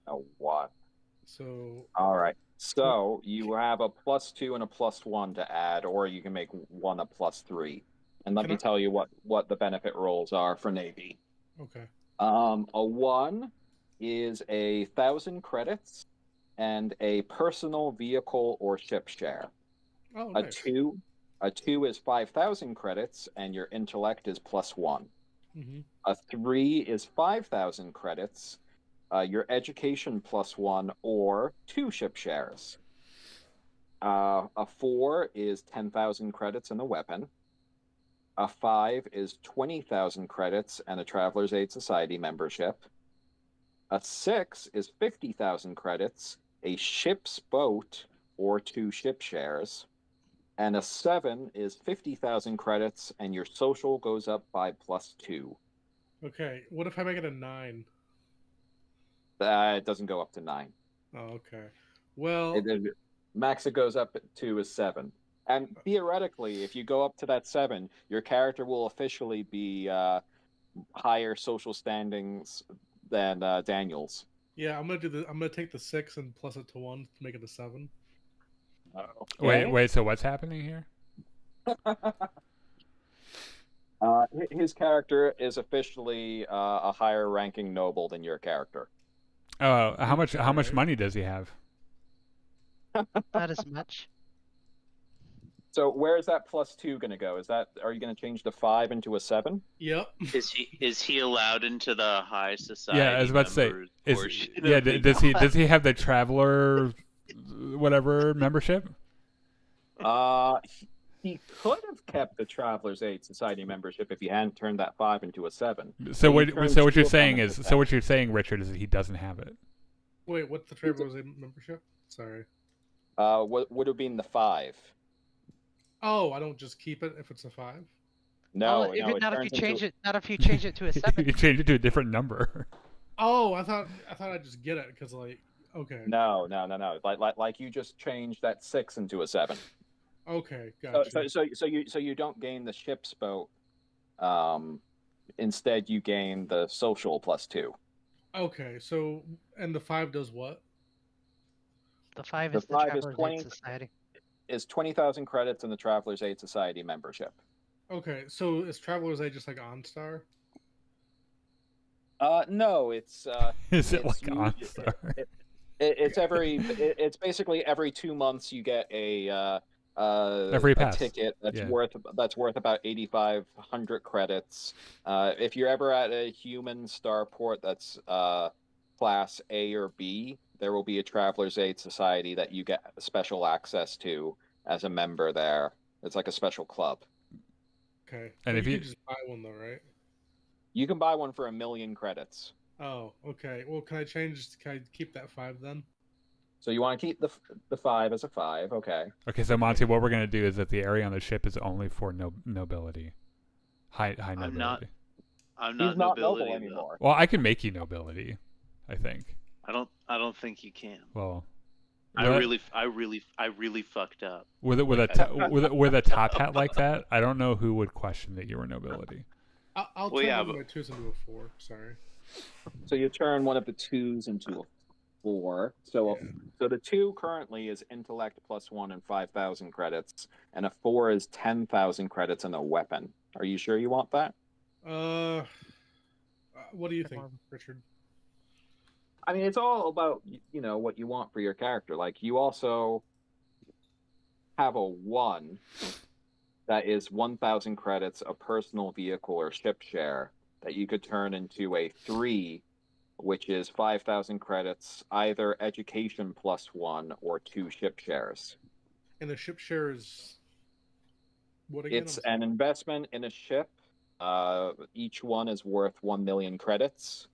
Speaker 1: A 1.
Speaker 2: So.
Speaker 1: All right. So you have a +2 and a +1 to add, or you can make one a +3. And let me tell you what the benefit rolls are for Navy.
Speaker 2: Okay.
Speaker 1: A 1 is 1,000 credits and a personal vehicle or ship share.
Speaker 2: Oh,
Speaker 1: nice. A 2 is 5,000 credits and your intellect is +1.
Speaker 2: Mm-hmm.
Speaker 1: A 3 is 5,000 credits, your education +1, or 2 ship shares. A 4 is 10,000 credits and a weapon. A 5 is 20,000 credits and a Traveler's Aid Society membership. A 6 is 50,000 credits, a ship's boat, or 2 ship shares. And a 7 is 50,000 credits, and your social goes up by +2.
Speaker 2: Okay. What if I make it a 9?
Speaker 1: It doesn't go up to 9.
Speaker 2: Oh, okay. Well,
Speaker 1: max it goes up to is 7. And theoretically, if you go up to that 7, your character will officially be higher social standings than Daniel's.
Speaker 2: Yeah, I'm gonna take the 6 and plus it to 1 to make it a 7.
Speaker 1: Okay.
Speaker 3: Wait. So what's happening here?
Speaker 1: His character is officially a higher ranking noble than your character.
Speaker 3: Oh, how much money does he have?
Speaker 5: Not as much.
Speaker 1: So where is that +2 going to go? Are you going to change the 5 into a 7?
Speaker 2: Yep.
Speaker 4: Is he allowed into the high society?
Speaker 3: Yeah, I was about to say. Does he have the traveler whatever membership?
Speaker 1: He could have kept the Traveler's Aid Society membership if he hadn't turned that 5 into a 7.
Speaker 3: So what you're saying, Richard, is that he doesn't have it.
Speaker 2: Wait, what's the Traveler's Aid membership? Sorry.
Speaker 1: What would have been the 5?
Speaker 2: Oh, I don't just keep it if it's a 5?
Speaker 1: No,
Speaker 5: not if you change it to a 7.
Speaker 3: You change it to a different number.
Speaker 2: Oh, I thought I'd just get it because okay.
Speaker 1: No. Like you just changed that 6 into a 7.
Speaker 2: Okay, gotcha.
Speaker 1: So you don't gain the ship's boat. Instead, you gain the social +2.
Speaker 2: Okay, so and the 5 does what?
Speaker 5: The 5 is the Traveler's Aid Society.
Speaker 1: Is 20,000 credits in the Traveler's Aid Society membership.
Speaker 2: Okay, so is Traveler's Aid just like OnStar?
Speaker 1: No, it's
Speaker 3: is it like OnStar?
Speaker 1: It's basically every 2 months you get a ticket that's worth about 8,500 credits. If you're ever at a human starport that's class A or B, there will be a Traveler's Aid Society that you get special access to as a member there. It's like a special club.
Speaker 2: Okay.
Speaker 3: And if you
Speaker 2: can just buy one though, right?
Speaker 1: You can buy one for 1,000,000 credits.
Speaker 2: Oh, okay. Well, can I keep that 5 then?
Speaker 1: So you want to keep the 5 as a 5, okay.
Speaker 3: Okay, so Monty, what we're going to do is that the area on the ship is only for nobility. High nobility.
Speaker 4: I'm not
Speaker 1: noble anymore.
Speaker 3: Well, I can make you nobility, I think.
Speaker 4: I don't think you can.
Speaker 3: Well,
Speaker 4: I really fucked up.
Speaker 3: With a top hat like that, I don't know who would question that you were nobility.
Speaker 2: I'll turn one of my 2s into a 4. Sorry.
Speaker 1: So you turn one of the 2s into a 4. So the 2 currently is intellect +1 and 5,000 credits, and a 4 is 10,000 credits and a weapon. Are you sure you want that?
Speaker 2: What do you think, Richard?
Speaker 1: I mean, it's all about what you want for your character. Like you also have a 1 that is 1,000 credits, a personal vehicle or ship share that you could turn into a 3, which is 5,000 credits, either education +1 or 2 ship shares.
Speaker 2: And the ship share is what again?
Speaker 1: It's an investment in a ship. Each one is worth 1 million credits.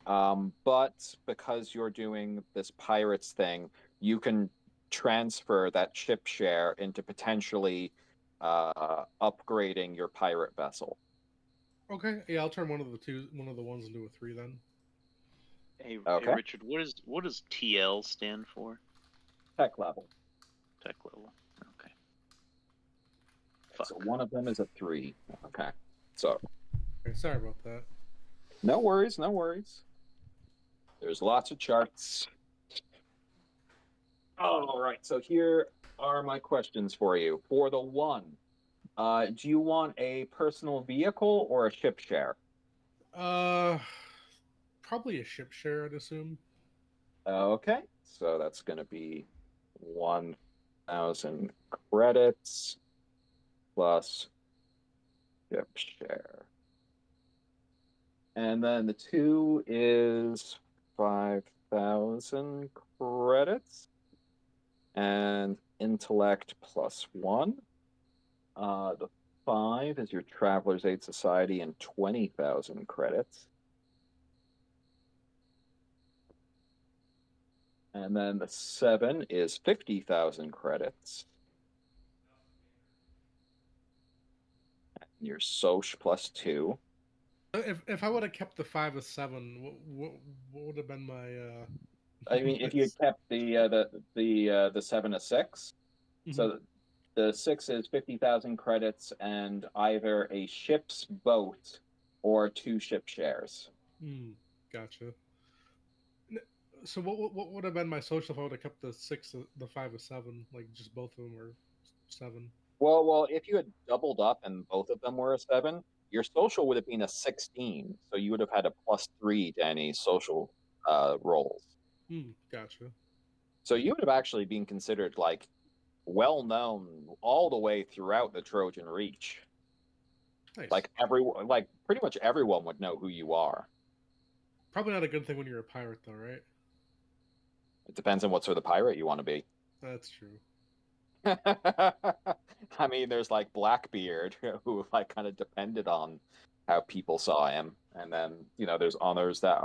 Speaker 1: But because you're doing this pirates thing, you can transfer that ship share into potentially upgrading your pirate vessel.
Speaker 2: Okay, yeah, I'll turn one of the ones into a 3 then.
Speaker 4: Hey,
Speaker 1: Okay.
Speaker 4: hey Richard, what does TL stand for?
Speaker 1: Tech level.
Speaker 4: Tech level. Okay.
Speaker 1: So one of them is a 3. Okay. So.
Speaker 2: Okay, sorry about that.
Speaker 1: No worries, no worries. There's lots of charts. All right, so here are my questions for you. For the 1, do you want a personal vehicle or a ship share?
Speaker 2: Probably a ship share, I'd assume.
Speaker 1: Okay, so that's going to be 1,000 credits plus ship share. And then the 2 is 5,000 credits and intellect +1. The 5 is your Traveler's Aid Society and 20,000 credits. And then the 7 is 50,000 credits. And your Soch +2.
Speaker 2: If I would have kept the 5 of 7, what would have been my?
Speaker 1: I mean, if you had kept the 7 of 6,
Speaker 2: Mhm.
Speaker 1: so the 6 is 50,000 credits and either a ship's boat or 2 ship shares.
Speaker 2: Gotcha. So what would have been my social if I would have kept the 6, the 5 of 7, like just both of them were 7?
Speaker 1: Well, if you had doubled up and both of them were a 7, your social would have been a 16. So you would have had a +3 to any social rolls.
Speaker 2: Gotcha.
Speaker 1: So you would have actually been considered like well known all the way throughout the Trojan Reach.
Speaker 2: Nice.
Speaker 1: Like pretty much everyone would know who you are.
Speaker 2: Probably not a good thing when you're a pirate, though, right?
Speaker 1: It depends on what sort of pirate you want to be.
Speaker 2: That's true.
Speaker 1: I mean, there's like Blackbeard, who like kind of depended on how people saw him, and then there's others that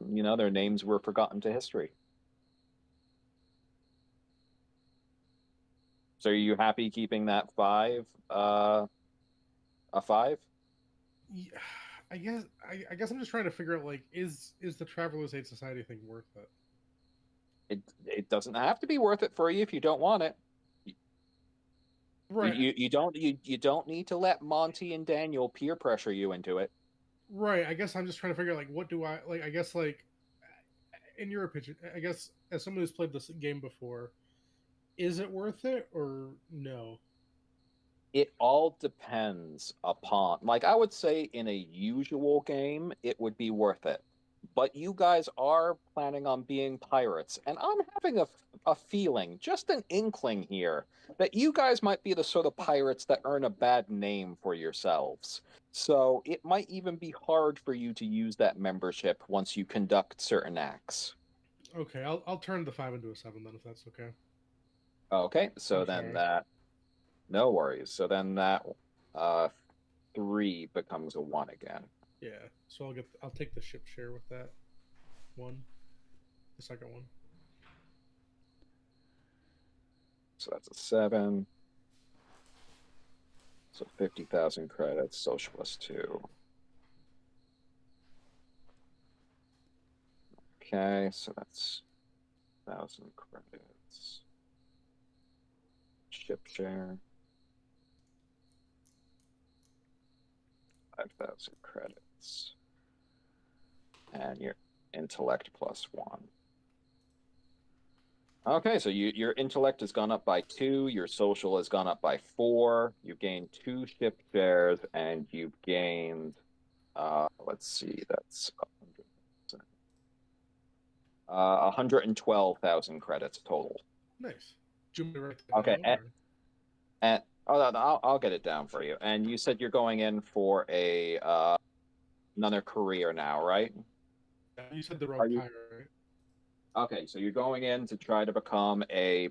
Speaker 1: their names were forgotten to history. So, are you happy keeping that 5, a 5?
Speaker 2: Yeah, I guess I'm just trying to figure out, like, is the Traveler's Aid Society thing worth it?
Speaker 1: It doesn't have to be worth it for you if you don't want it.
Speaker 2: Right.
Speaker 1: You don't need to let Monty and Daniel peer pressure you into it.
Speaker 2: Right. I guess I'm just trying to figure out, like, what do I like? I guess, like, in your opinion, I guess as someone who's played this game before, is it worth it or no?
Speaker 1: It all depends upon, like, I would say in a usual game, it would be worth it. But you guys are planning on being pirates, and I'm having a feeling, just an inkling here, that you guys might be the sort of pirates that earn a bad name for yourselves. So it might even be hard for you to use that membership once you conduct certain acts.
Speaker 2: Okay, I'll turn the 5 into a 7 then, if that's okay.
Speaker 1: Okay, so
Speaker 2: I'm
Speaker 1: then
Speaker 2: sorry.
Speaker 1: that, no worries. So then that 3 becomes a 1 again.
Speaker 2: Yeah, so I'll take the ship share with that 1, the second one.
Speaker 1: So that's a 7. So 50,000 credits, social +2. Okay, so that's 1,000 credits. Ship share. 5,000 credits. And your intellect +1. Okay, so your intellect has gone up by 2, your social has gone up by 4, you've gained 2 ship shares, and you've gained, let's see, that's 100%. 112,000 credits total.
Speaker 2: Nice. Do you want me to write that
Speaker 1: Okay,
Speaker 2: down,
Speaker 1: and I'll get it down for you. And you said you're going in for a another career now, right?
Speaker 2: yeah, you said the rogue pirate, right?
Speaker 1: Okay, so you're going in to try to become a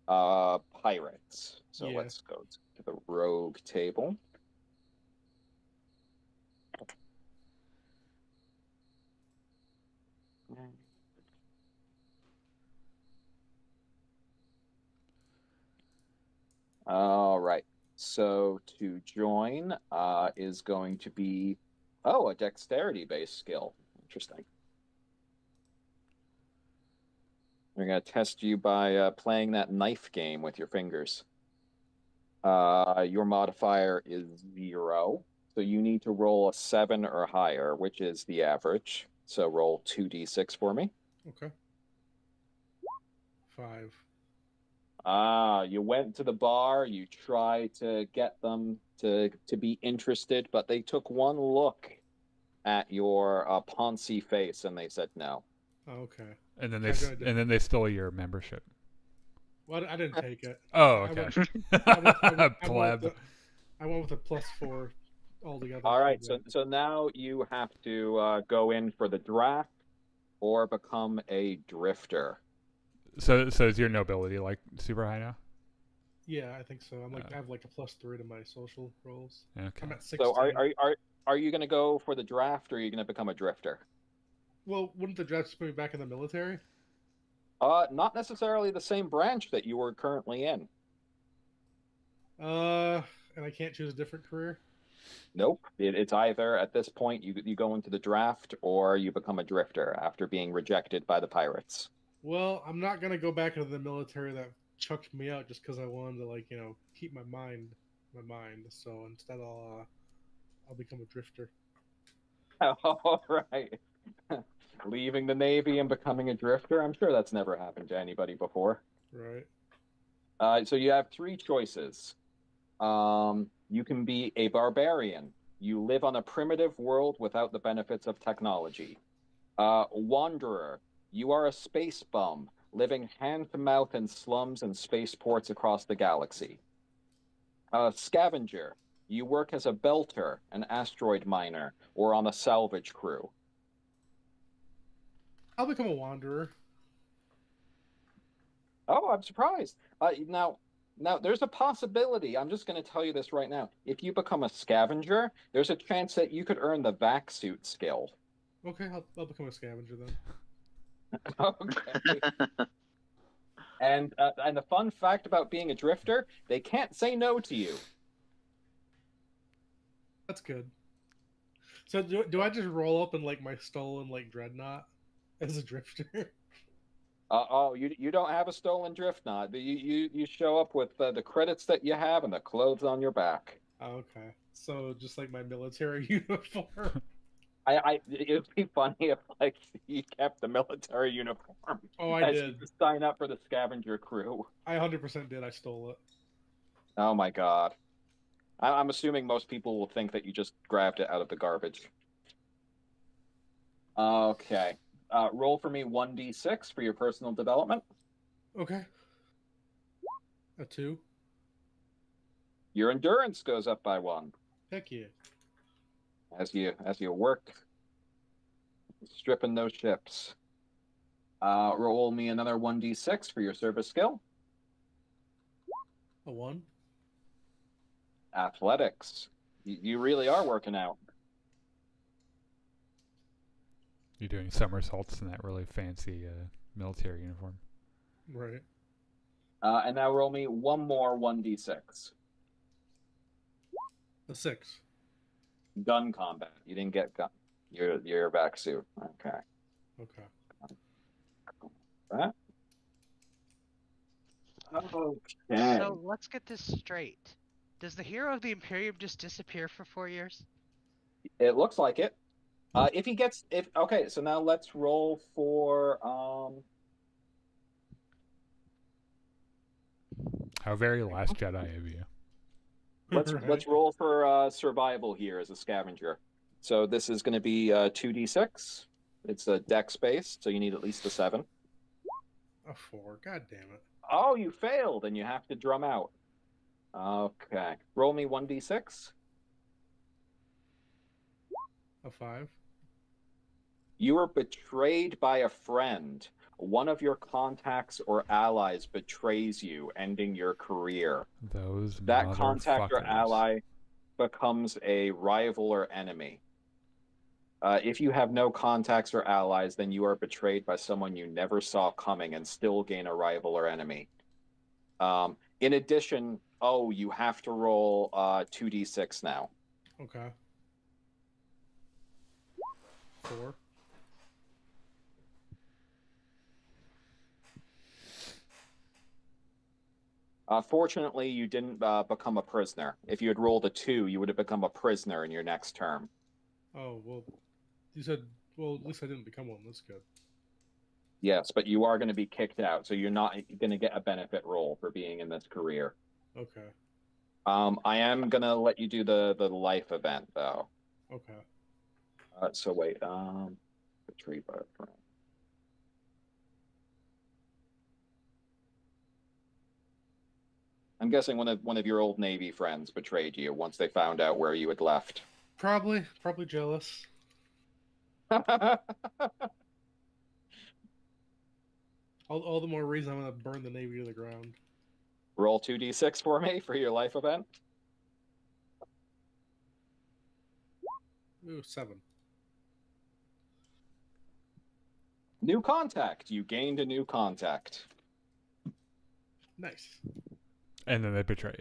Speaker 1: pirate. So
Speaker 2: Yeah.
Speaker 1: let's go to the rogue table. All right. So to join is going to be, a dexterity-based skill. Interesting. We're going to test you by playing that knife game with your fingers. Your modifier is 0, so you need to roll a 7 or higher, which is the average. So roll 2d6 for me.
Speaker 2: Okay. 5.
Speaker 1: You went to the bar, you tried to get them to be interested, but they took one look at your Ponzi face and they said no.
Speaker 2: Okay.
Speaker 3: And then they stole your membership.
Speaker 2: Well, I didn't take it.
Speaker 3: Oh, okay.
Speaker 2: I went with a +4 altogether.
Speaker 1: All right, so now you have to go in for the draft or become a drifter.
Speaker 3: So is your nobility like super high now?
Speaker 2: Yeah, I think so. I have like a +3 to my social rolls.
Speaker 3: Okay.
Speaker 2: I'm at 16.
Speaker 1: So are you going to go for the draft or are you going to become a drifter?
Speaker 2: Well, wouldn't the draft put me back in the military?
Speaker 1: Not necessarily the same branch that you were currently in.
Speaker 2: And I can't choose a different career?
Speaker 1: Nope. It's either at this point you go into the draft or you become a drifter after being rejected by the pirates.
Speaker 2: Well, I'm not gonna go back into the military that chucked me out just because I wanted to keep my mind. So instead, I'll become a drifter.
Speaker 1: All right. Leaving the Navy and becoming a drifter. I'm sure that's never happened to anybody before.
Speaker 2: Right.
Speaker 1: So you have 3 choices. You can be a barbarian. You live on a primitive world without the benefits of technology. Wanderer. You are a space bum, living hand-to-mouth in slums and spaceports across the galaxy. Scavenger. You work as a belter, an asteroid miner, or on a salvage crew.
Speaker 2: I'll become a wanderer.
Speaker 1: Oh, I'm surprised. Now, there's a possibility. I'm just going to tell you this right now. If you become a scavenger, there's a chance that you could earn the vac suit skill.
Speaker 2: Okay, I'll become a scavenger then.
Speaker 1: Okay. And the fun fact about being a drifter, they can't say no to you.
Speaker 2: That's good. So do I just roll up in my stolen dreadnought as a drifter?
Speaker 1: You don't have a stolen dreadnought. You show up with the credits that you have and the clothes on your back.
Speaker 2: Okay, so just like my military uniform.
Speaker 1: It would be funny if you kept the military uniform.
Speaker 2: Oh, I did.
Speaker 1: You sign up for the scavenger crew.
Speaker 2: I 100% did. I stole it.
Speaker 1: Oh my god. I'm assuming most people will think that you just grabbed it out of the garbage. Okay. Roll for me 1d6 for your personal development.
Speaker 2: Okay. A 2.
Speaker 1: Your endurance goes up by 1.
Speaker 2: Heck yeah.
Speaker 1: As you work stripping those ships. Roll me another 1d6 for your service skill.
Speaker 2: A 1.
Speaker 1: Athletics. You really are working out.
Speaker 3: You're doing somersaults in that really fancy military uniform.
Speaker 2: Right.
Speaker 1: And now roll me one more 1d6.
Speaker 2: A 6.
Speaker 1: Gun combat. You didn't get gun. Your vac suit. Okay. That. Okay.
Speaker 5: So let's get this straight. Does the hero of the Imperium just disappear for 4 years?
Speaker 1: It looks like it. Okay, so now let's roll for
Speaker 3: How very Last Jedi of you.
Speaker 1: Let's roll for survival here as a scavenger. So this is going to be 2d6. It's a dex space, so you need at least a 7.
Speaker 2: A 4. God damn it.
Speaker 1: Oh, you failed, and you have to drum out. Okay. Roll me 1d6.
Speaker 2: A 5.
Speaker 1: You were betrayed by a friend. One of your contacts or allies betrays you, ending your career.
Speaker 3: Those
Speaker 1: That contact or
Speaker 3: motherfuckers.
Speaker 1: ally becomes a rival or enemy. If you have no contacts or allies, then you are betrayed by someone you never saw coming and still gain a rival or enemy. In addition, you have to roll 2d6 now.
Speaker 2: Okay. 4.
Speaker 1: Fortunately, you didn't become a prisoner. If you had rolled a 2, you would have become a prisoner in your next term.
Speaker 2: Oh, well, you said, well, at least I didn't become one. That's good.
Speaker 1: Yes, but you are going to be kicked out, so you're not going to get a benefit roll for being in this career.
Speaker 2: Okay.
Speaker 1: I am going to let you do the life event, though.
Speaker 2: Okay.
Speaker 1: So wait, retrieve a friend. I'm guessing one of your old Navy friends betrayed you once they found out where you had left.
Speaker 2: Probably jealous. All the more reason I'm gonna burn the Navy to the ground.
Speaker 1: Roll 2d6 for me for your life event.
Speaker 2: Ooh, 7.
Speaker 1: New contact. You gained a new contact.
Speaker 2: Nice.
Speaker 3: And then they betray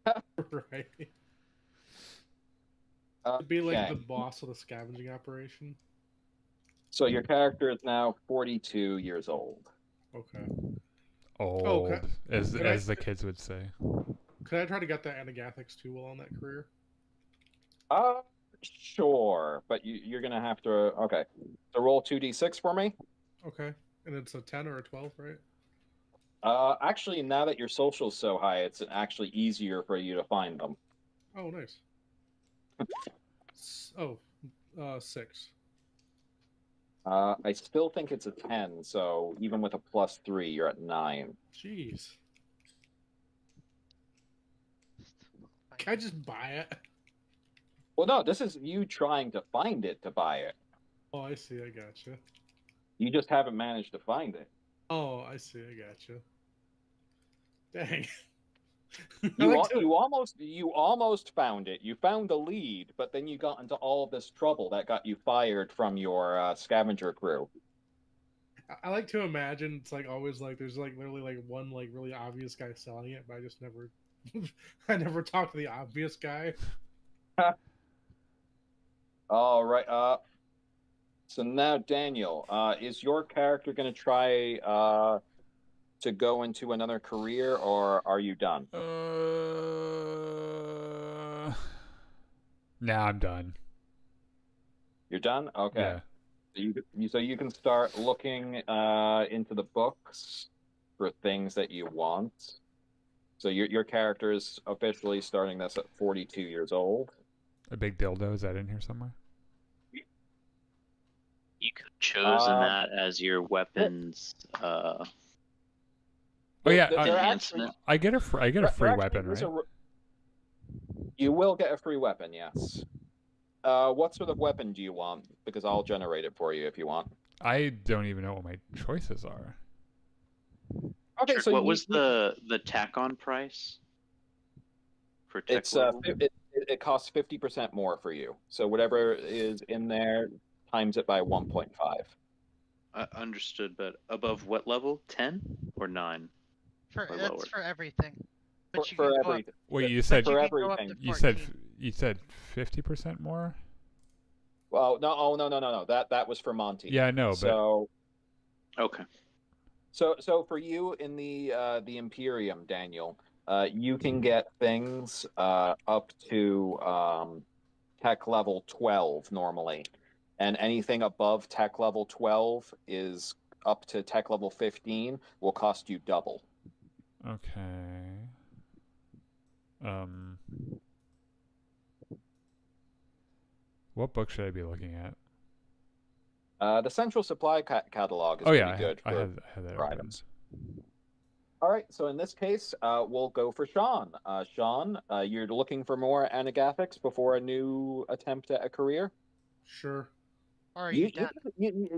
Speaker 3: you.
Speaker 2: Right. It'd be like the boss of the scavenging operation.
Speaker 1: So your character is now 42 years old.
Speaker 2: Okay.
Speaker 3: Old, as the kids would say.
Speaker 2: Could I try to get that Anagathics too while on that career?
Speaker 1: Sure, but you're gonna have to. Okay, so roll 2d6 for me.
Speaker 2: Okay, and it's a 10 or a 12, right?
Speaker 1: Actually, now that your social's so high, it's actually easier for you to find them.
Speaker 2: Oh, nice. 6.
Speaker 1: I still think it's a 10, so even with a +3, you're at 9.
Speaker 2: Jeez. Can I just buy it?
Speaker 1: Well, no, this is you trying to find it to buy it.
Speaker 2: Oh, I see. I gotcha.
Speaker 1: You just haven't managed to find it.
Speaker 2: Oh, I see. I gotcha. Dang.
Speaker 1: You almost found it. You found the lead, but then you got into all this trouble that got you fired from your scavenger crew.
Speaker 2: I like to imagine it's like always like there's like literally like one like really obvious guy selling it, but I just never I never talked to the obvious guy.
Speaker 1: All right. So now, Daniel, is your character going to try to go into another career, or are you done?
Speaker 3: Now I'm done.
Speaker 1: You're done? Okay.
Speaker 3: Yeah.
Speaker 1: So you can start looking into the books for things that you want. So your character is officially starting this at 42 years old.
Speaker 3: A big dildo, is that in here somewhere?
Speaker 4: You could have chosen that as your weapons.
Speaker 3: Oh yeah,
Speaker 4: enhancement.
Speaker 3: I get a free weapon, right?
Speaker 1: You will get a free weapon, yes. What sort of weapon do you want? Because I'll generate it for you if you want.
Speaker 3: I don't even know what my choices are.
Speaker 1: Okay, so
Speaker 4: what was the tack-on price for tech level?
Speaker 1: It costs 50% more for you. So whatever is in there, times it by 1.5.
Speaker 4: Understood, but above what level? 10 or 9?
Speaker 5: That's for everything. But
Speaker 1: for everything.
Speaker 3: Wait, you said
Speaker 1: for everything.
Speaker 3: You said 50% more?
Speaker 1: Well, no, oh no. That was for Monty.
Speaker 3: Yeah, I know,
Speaker 1: so,
Speaker 3: but
Speaker 4: okay.
Speaker 1: So for you in the Imperium, Daniel, you can get things up to tech level 12 normally, and anything above tech level 12 is up to tech level 15 will cost you double.
Speaker 3: Okay. What book should I be looking at?
Speaker 1: The central supply catalog is
Speaker 3: Oh
Speaker 1: pretty
Speaker 3: yeah,
Speaker 1: good
Speaker 3: I
Speaker 1: for
Speaker 3: had that
Speaker 1: for
Speaker 3: open.
Speaker 1: items. All right, so in this case, we'll go for Sean. Sean, you're looking for more anagathics before a new attempt at a career?
Speaker 2: Sure.
Speaker 5: Or are
Speaker 1: You
Speaker 5: you done?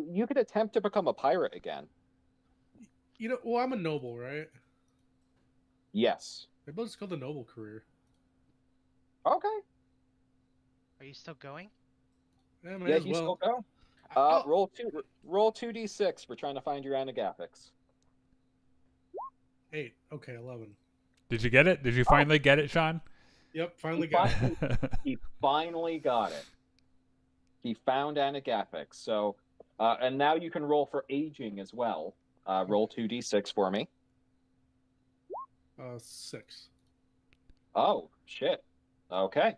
Speaker 1: you could attempt to become a pirate again.
Speaker 2: Well, I'm a noble, right?
Speaker 1: Yes.
Speaker 2: Maybe I'll just go the noble career.
Speaker 1: Okay.
Speaker 5: Are you still going?
Speaker 2: Yeah, might
Speaker 1: Yeah,
Speaker 2: as
Speaker 1: you
Speaker 2: well.
Speaker 1: still go.
Speaker 2: I'll-
Speaker 1: Roll 2d6. We're trying to find your anagathics.
Speaker 2: 8. Okay, 11.
Speaker 3: Did you get it? Did you finally get it, Sean?
Speaker 2: Yep, finally got it.
Speaker 1: He finally got it. He found anagathics. So, and now you can roll for aging as well. Roll 2d6 for me.
Speaker 2: 6.
Speaker 1: Oh, shit. Okay.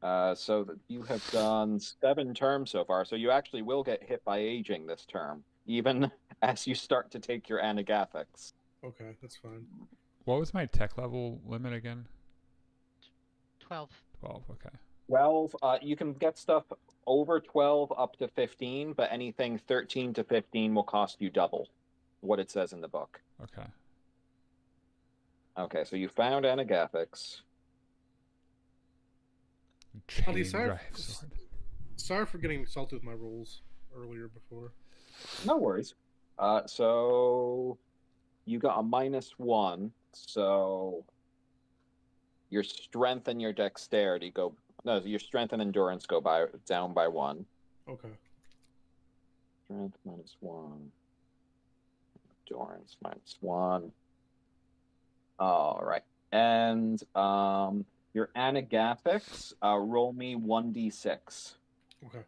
Speaker 1: So that you have done 7 terms so far, so you actually will get hit by aging this term, even as you start to take your anagathics.
Speaker 2: Okay, that's fine.
Speaker 3: What was my tech level limit again?
Speaker 5: 12.
Speaker 3: 12. Okay.
Speaker 1: 12, you can get stuff over 12 up to 15, but anything 13 to 15 will cost you double what it says in the book.
Speaker 3: Okay.
Speaker 1: Okay, so you found anagathics.
Speaker 3: Chain
Speaker 2: sorry,
Speaker 3: drive sword.
Speaker 2: sorry for getting insulted with my rolls earlier before.
Speaker 1: No worries. So you got a -1, so your strength and your dexterity go. No, your strength and endurance go down by 1.
Speaker 2: Okay.
Speaker 1: Strength -1. Endurance -1. All right. And your anagathics, roll me 1d6.
Speaker 2: Okay.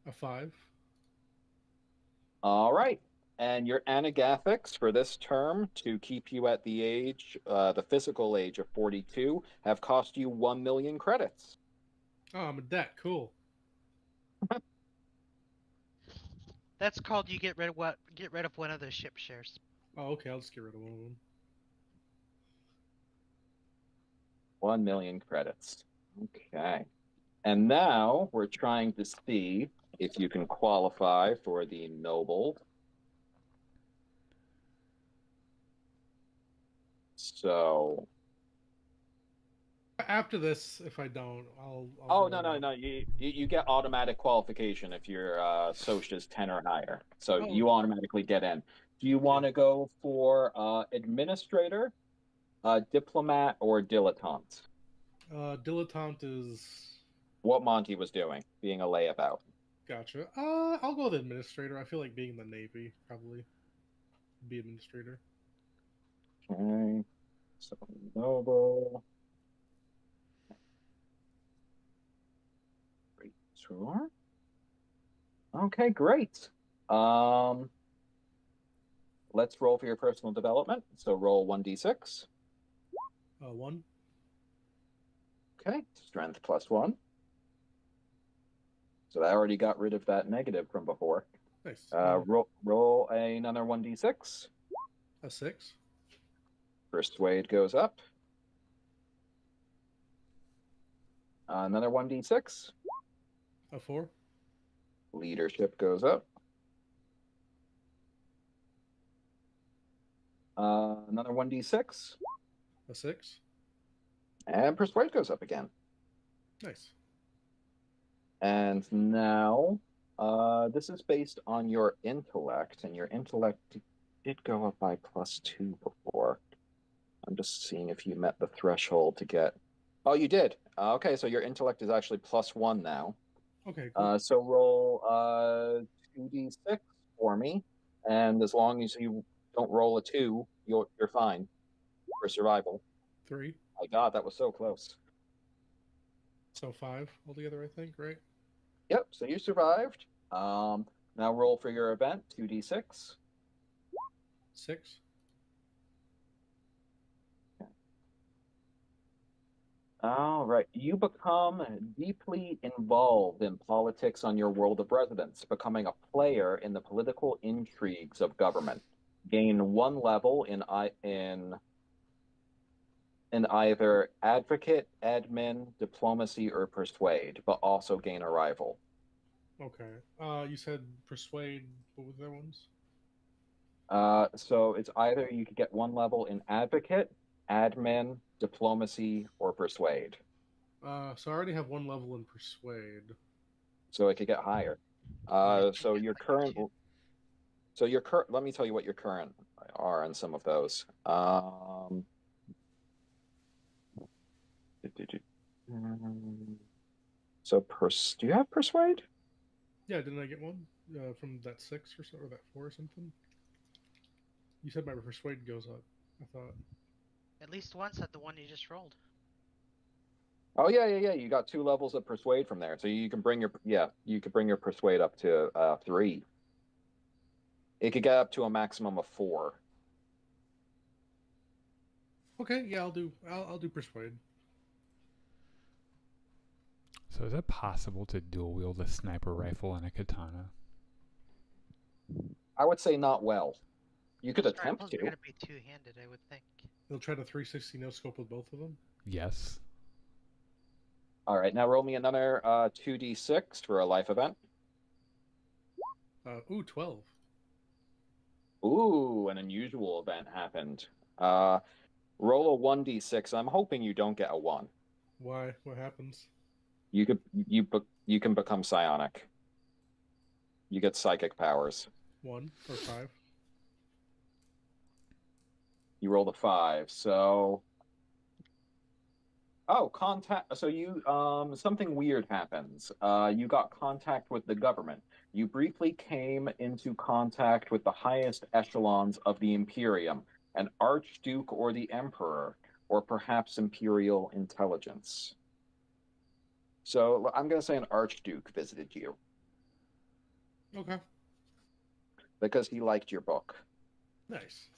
Speaker 2: A 5.
Speaker 1: All right. And your anagathics for this term to keep you at the age, the physical age of 42, have cost you 1 million credits.
Speaker 2: Oh, I'm a debt. Cool.
Speaker 5: That's called you get rid of one of the ship shares.
Speaker 2: Oh, okay. I'll just get rid of one of them.
Speaker 1: 1 million credits. Okay. And now we're trying to see if you can qualify for the noble. So.
Speaker 2: After this, if I don't, I'll
Speaker 1: Oh,
Speaker 2: roll
Speaker 1: no.
Speaker 2: out.
Speaker 1: You get automatic qualification if your SOCH is 10 or higher. So
Speaker 2: Oh.
Speaker 1: you automatically get in. Do you want to go for administrator, diplomat, or dilettante?
Speaker 2: Dilettante is.
Speaker 1: What Monty was doing, being a layabout.
Speaker 2: Gotcha. I'll go with administrator. I feel like being in the Navy probably be administrator.
Speaker 1: Okay. So noble. Great. Sure. Okay, great. Let's roll for your personal development. So roll 1d6.
Speaker 2: 1.
Speaker 1: Okay, strength +1. So I already got rid of that negative from before.
Speaker 2: Nice.
Speaker 1: Roll another 1d6.
Speaker 2: A 6.
Speaker 1: Persuade goes up. Another 1d6.
Speaker 2: A 4.
Speaker 1: Leadership goes up. Another 1d6.
Speaker 2: A 6.
Speaker 1: And Persuade goes up again.
Speaker 2: Nice.
Speaker 1: And now, this is based on your intellect, and your intellect did go up by +2 before. I'm just seeing if you met the threshold to get. Oh, you did. Okay, so your intellect is actually +1 now.
Speaker 2: Okay. Cool.
Speaker 1: So roll 2d6 for me, and as long as you don't roll a 2, you're fine for survival.
Speaker 2: 3.
Speaker 1: My God, that was so close.
Speaker 2: So 5 altogether, I think. Right.
Speaker 1: Yep. So you survived. Now roll for your event 2d6.
Speaker 2: 6.
Speaker 1: All right. You become deeply involved in politics on your world of residence, becoming a player in the political intrigues of government. Gain 1 level in in either advocate, admin, diplomacy, or persuade, but also gain a rival.
Speaker 2: Okay. You said persuade. What were the other ones?
Speaker 1: So it's either you could get one level in advocate, admin, diplomacy, or persuade.
Speaker 2: So I already have one level in persuade.
Speaker 1: So it could get higher. So your current, let me tell you what your current are on some of those. So do you have persuade?
Speaker 2: Yeah, didn't I get one from that 6 or so, or that 4 or something? You said my persuade goes up. I thought.
Speaker 5: At least once at the one you just rolled.
Speaker 1: Oh yeah. You got 2 levels of persuade from there, so you can bring your persuade up to 3. It could get up to a maximum of 4.
Speaker 2: Okay, yeah, I'll do persuade.
Speaker 3: So is it possible to dual wield a sniper rifle and a katana?
Speaker 1: I would say not well. You could
Speaker 5: Those
Speaker 1: attempt
Speaker 5: rifles
Speaker 1: to.
Speaker 5: are going to be two-handed, I would think.
Speaker 2: He'll try to 360 no scope with both of them.
Speaker 3: Yes.
Speaker 1: All right, now roll me another 2d6 for a life event.
Speaker 2: Ooh, 12.
Speaker 1: Ooh, an unusual event happened. Roll a 1d6. I'm hoping you don't get a 1.
Speaker 2: Why? What happens?
Speaker 1: You can become psionic. You get psychic powers.
Speaker 2: 1 or 5.
Speaker 1: You rolled a 5, so contact. So you something weird happens. You got contact with the government. You briefly came into contact with the highest echelons of the Imperium, an Archduke or the Emperor, or perhaps Imperial intelligence. So I'm going to say an Archduke visited you.
Speaker 2: Okay.
Speaker 1: Because he liked your book.
Speaker 2: Nice.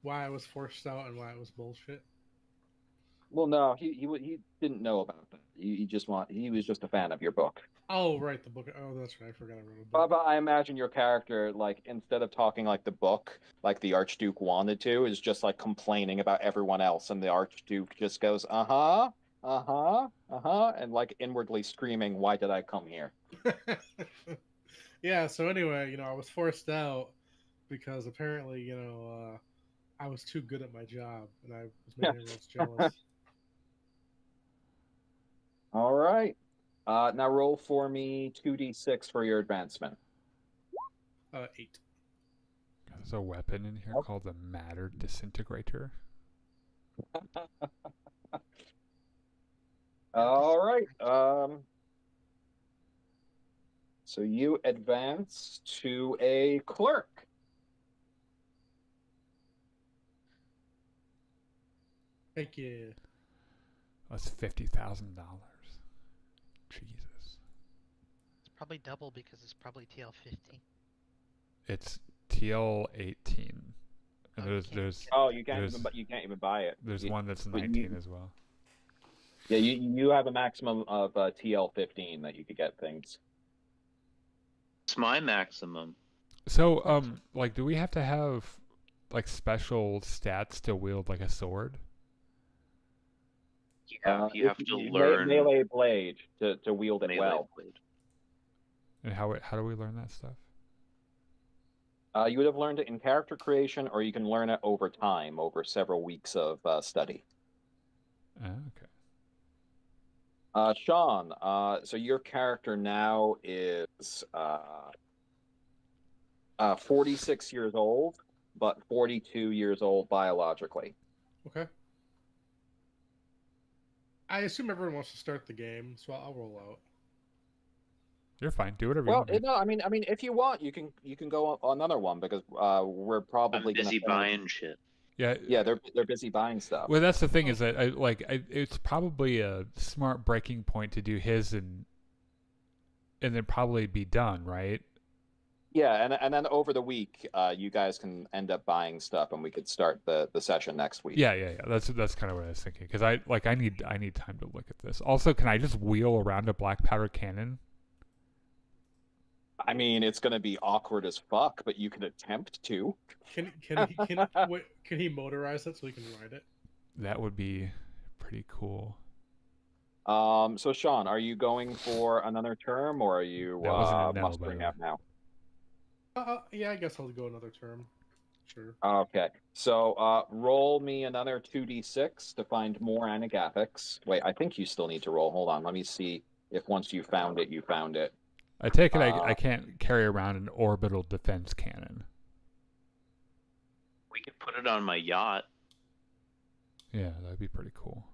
Speaker 2: Why I was forced out and why it was bullshit.
Speaker 1: Well, no, he didn't know about that. He was just a fan of your book.
Speaker 2: Oh, right, the book. Oh, that's right. I forgot I wrote a book.
Speaker 1: But I imagine your character, like, instead of talking like the book, like the Archduke wanted to, is just like complaining about everyone else, and the Archduke just goes, and like inwardly screaming, "Why did I come here?"
Speaker 2: Yeah. So anyway, I was forced out because apparently, I was too good at my job, and I was making everyone else jealous.
Speaker 1: All right. Now roll for me 2d6 for your advancement.
Speaker 2: 8.
Speaker 3: There's a weapon in here called the Matter Disintegrator.
Speaker 1: All right. So you advance to a clerk.
Speaker 2: Thank you.
Speaker 3: That's $50,000. Jesus.
Speaker 5: It's probably double because it's probably TL15.
Speaker 3: It's TL18. And
Speaker 5: Oh,
Speaker 3: there's
Speaker 1: you can't even buy it.
Speaker 3: There's one that's 19 as well.
Speaker 1: Yeah, you have a maximum of TL15 that you could get things.
Speaker 4: It's my maximum.
Speaker 3: So, like, do we have to have like special stats to wield like a sword?
Speaker 4: Yeah, you have to learn
Speaker 1: melee blade to wield it well.
Speaker 4: Blade.
Speaker 3: And how do we learn that stuff?
Speaker 1: You would have learned it in character creation, or you can learn it over time, over several weeks of study.
Speaker 3: Okay.
Speaker 1: Sean, so your character now is 46 years old, but 42 years old biologically.
Speaker 2: Okay. I assume everyone wants to start the game, so I'll roll out.
Speaker 3: You're fine. Do whatever you
Speaker 1: Well,
Speaker 3: want.
Speaker 1: no, I mean, if you want, you can go on another one because we're probably
Speaker 4: I'm busy buying shit.
Speaker 3: Yeah,
Speaker 1: they're busy buying stuff.
Speaker 3: Well, that's the thing is that it's probably a smart breaking point to do his and then probably be done, right?
Speaker 1: Yeah, and then over the week, you guys can end up buying stuff, and we could start the session next week.
Speaker 3: Yeah. That's kind of what I was thinking because I need time to look at this. Also, can I just wheel around a black powder cannon?
Speaker 1: I mean, it's going to be awkward as fuck, but you can attempt to.
Speaker 2: Can he motorize it so he can ride it?
Speaker 3: That would be pretty cool.
Speaker 1: So Sean, are you going for another term, or are you
Speaker 3: That wasn't a no, by the
Speaker 1: mustering
Speaker 3: way.
Speaker 1: out now?
Speaker 2: Yeah, I guess I'll go another term. Sure.
Speaker 1: Okay, so roll me another 2d6 to find more anagathics. Wait, I think you still need to roll. Hold on, let me see if once you found it, you found it.
Speaker 3: I take it I can't carry around an orbital defense cannon.
Speaker 4: We could put it on my yacht.
Speaker 3: Yeah, that'd be pretty cool.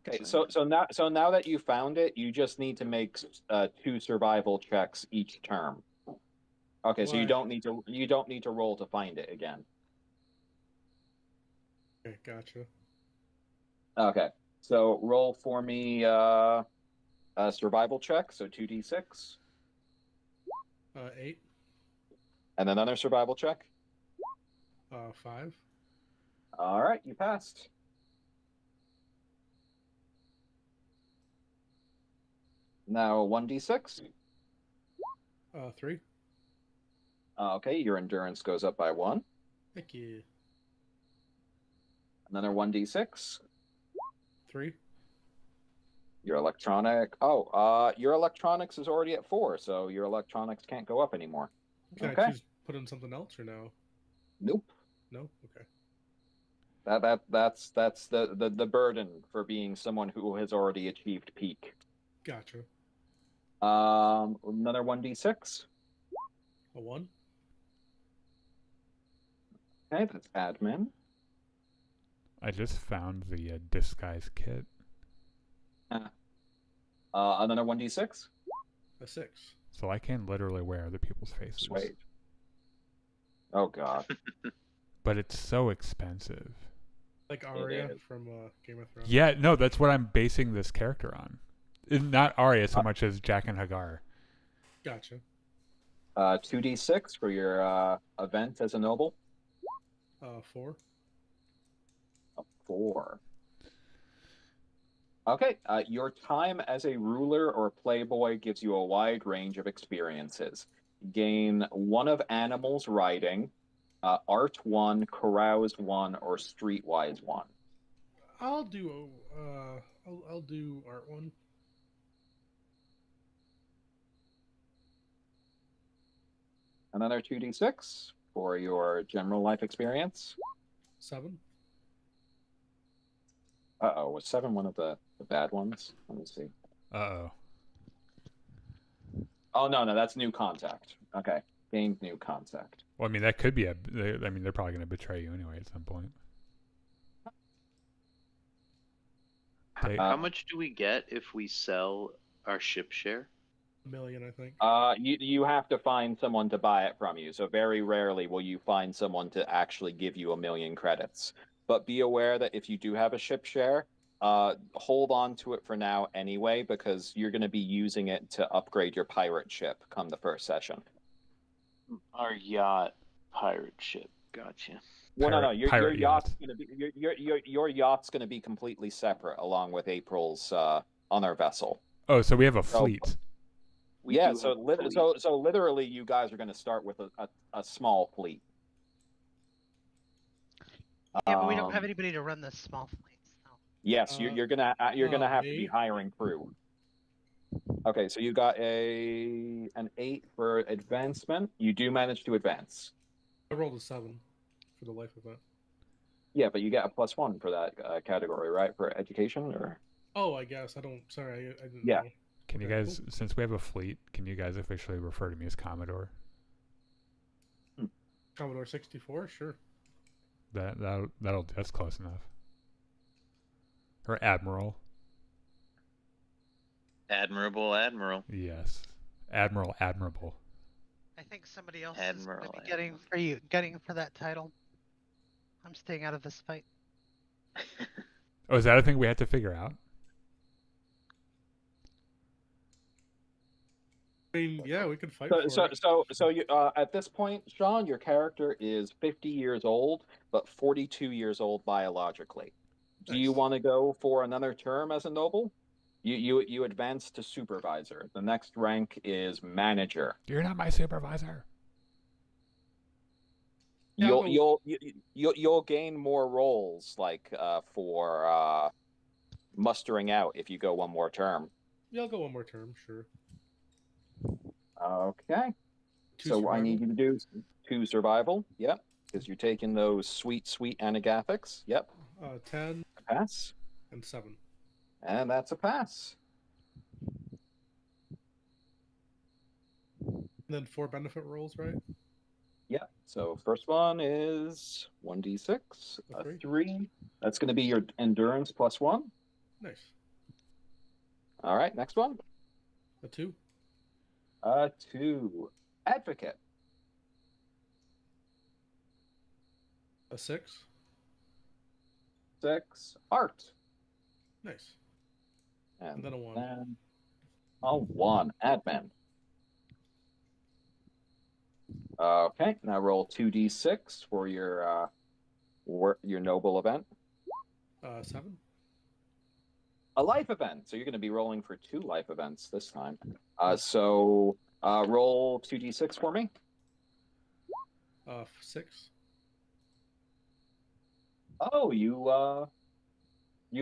Speaker 1: Okay, so now that you found it, you just need to make 2 survival checks each term. Okay, so you don't need to roll to find it again.
Speaker 2: Okay, gotcha.
Speaker 1: Okay, so roll for me a survival check, so 2d6.
Speaker 2: 8.
Speaker 1: And another survival check.
Speaker 2: 5.
Speaker 1: All right, you passed. Now 1d6.
Speaker 2: 3.
Speaker 1: Okay, your endurance goes up by 1.
Speaker 2: Heck yeah.
Speaker 1: Another 1d6.
Speaker 2: 3.
Speaker 1: Your electronic. Your electronics is already at 4, so your electronics can't go up anymore.
Speaker 2: Can
Speaker 1: Okay.
Speaker 2: I choose put in something else or no?
Speaker 1: Nope.
Speaker 2: No. Okay.
Speaker 1: That's the burden for being someone who has already achieved peak.
Speaker 2: Gotcha.
Speaker 1: Another 1d6.
Speaker 2: A 1.
Speaker 1: Okay, that's admin.
Speaker 3: I just found the disguise kit.
Speaker 1: Another 1d6.
Speaker 2: A 6.
Speaker 3: So I can literally wear other people's faces.
Speaker 1: Sweet. Oh god.
Speaker 3: But it's so expensive.
Speaker 2: Like Arya from Game of Thrones.
Speaker 3: Yeah, no, that's what I'm basing this character on. Not Arya so much as Jack and Hagar.
Speaker 2: Gotcha.
Speaker 1: 2d6 for your event as a noble.
Speaker 2: 4.
Speaker 1: 4. Okay, your time as a ruler or playboy gives you a wide range of experiences. Gain 1 of animals riding, art 1, carouse 1, or streetwise 1.
Speaker 2: I'll do I'll do art 1.
Speaker 1: Another 2d6 for your general life experience.
Speaker 2: 7.
Speaker 1: Uh-oh, was 7 one of the bad ones? Let me see.
Speaker 3: Uh-oh.
Speaker 1: Oh, no, that's new contact. Okay, gained new contact.
Speaker 3: Well, I mean, that could be they're probably going to betray you anyway at some point.
Speaker 4: How much do we get if we sell our ship share?
Speaker 2: 1 million, I think.
Speaker 1: You have to find someone to buy it from you. So very rarely will you find someone to actually give you 1 million credits. But be aware that if you do have a ship share, hold on to it for now anyway, because you're going to be using it to upgrade your pirate ship come the first session.
Speaker 4: Our yacht pirate ship. Gotcha.
Speaker 1: Well, no, your
Speaker 3: yacht.
Speaker 1: yacht's going to be your yacht's going to be completely separate, along with April's on our vessel.
Speaker 3: Oh, so we have a fleet.
Speaker 1: So literally, you guys are going to start with a small fleet.
Speaker 5: Yeah, but we don't have anybody to run this small fleet. So.
Speaker 1: Yes, you're gonna have to be hiring crew. Okay, so you got an 8 for advancement. You do manage to advance.
Speaker 2: I rolled a 7 for the life event.
Speaker 1: Yeah, but you get a +1 for that category, right? For education, or?
Speaker 2: Oh, I guess I don't. Sorry, I didn't.
Speaker 1: Yeah.
Speaker 2: Know.
Speaker 3: Can you guys, since we have a fleet, can you guys officially refer to me as Commodore?
Speaker 2: Commodore 64, sure.
Speaker 3: That's close enough. Or Admiral.
Speaker 4: Admiral.
Speaker 3: Yes, Admirable.
Speaker 5: I think somebody else
Speaker 4: Admiral,
Speaker 5: is going to be getting for that title. I'm staying out of this fight.
Speaker 3: Oh, is that a thing we had to figure out?
Speaker 2: I mean, yeah, we could fight
Speaker 1: So you, at this point, Sean, your character is 50 years old, but 42 years old biologically. Do you want to go for another term as a noble? You advance to supervisor. The next rank is manager.
Speaker 3: You're not my supervisor.
Speaker 2: Yeah, I'll go-
Speaker 1: You'll gain more rolls like for mustering out if you go one more term.
Speaker 2: Yeah, I'll go one more term, sure.
Speaker 1: Okay.
Speaker 2: Two
Speaker 1: So I need
Speaker 2: survival.
Speaker 1: you to do 2 survival. Yep. Because you're taking those sweet, sweet anagathics. Yep.
Speaker 2: 10
Speaker 1: Pass.
Speaker 2: and 7.
Speaker 1: And that's a pass.
Speaker 2: And then 4 benefit rolls, right?
Speaker 1: Yeah. So first one is 1d6,
Speaker 2: A
Speaker 1: a
Speaker 2: three.
Speaker 1: 3. That's going to be your endurance +1.
Speaker 2: Nice.
Speaker 1: All right. Next one.
Speaker 2: A 2.
Speaker 1: 2. Advocate.
Speaker 2: A 6.
Speaker 1: 6. Art.
Speaker 2: Nice.
Speaker 1: And
Speaker 2: And then a 1.
Speaker 1: then a 1. Admin. Okay. Now roll 2d6 for your noble event.
Speaker 2: 7.
Speaker 1: A life event. So you're going to be rolling for 2 life events this time. So roll 2d6 for me.
Speaker 2: 6.
Speaker 1: Oh, you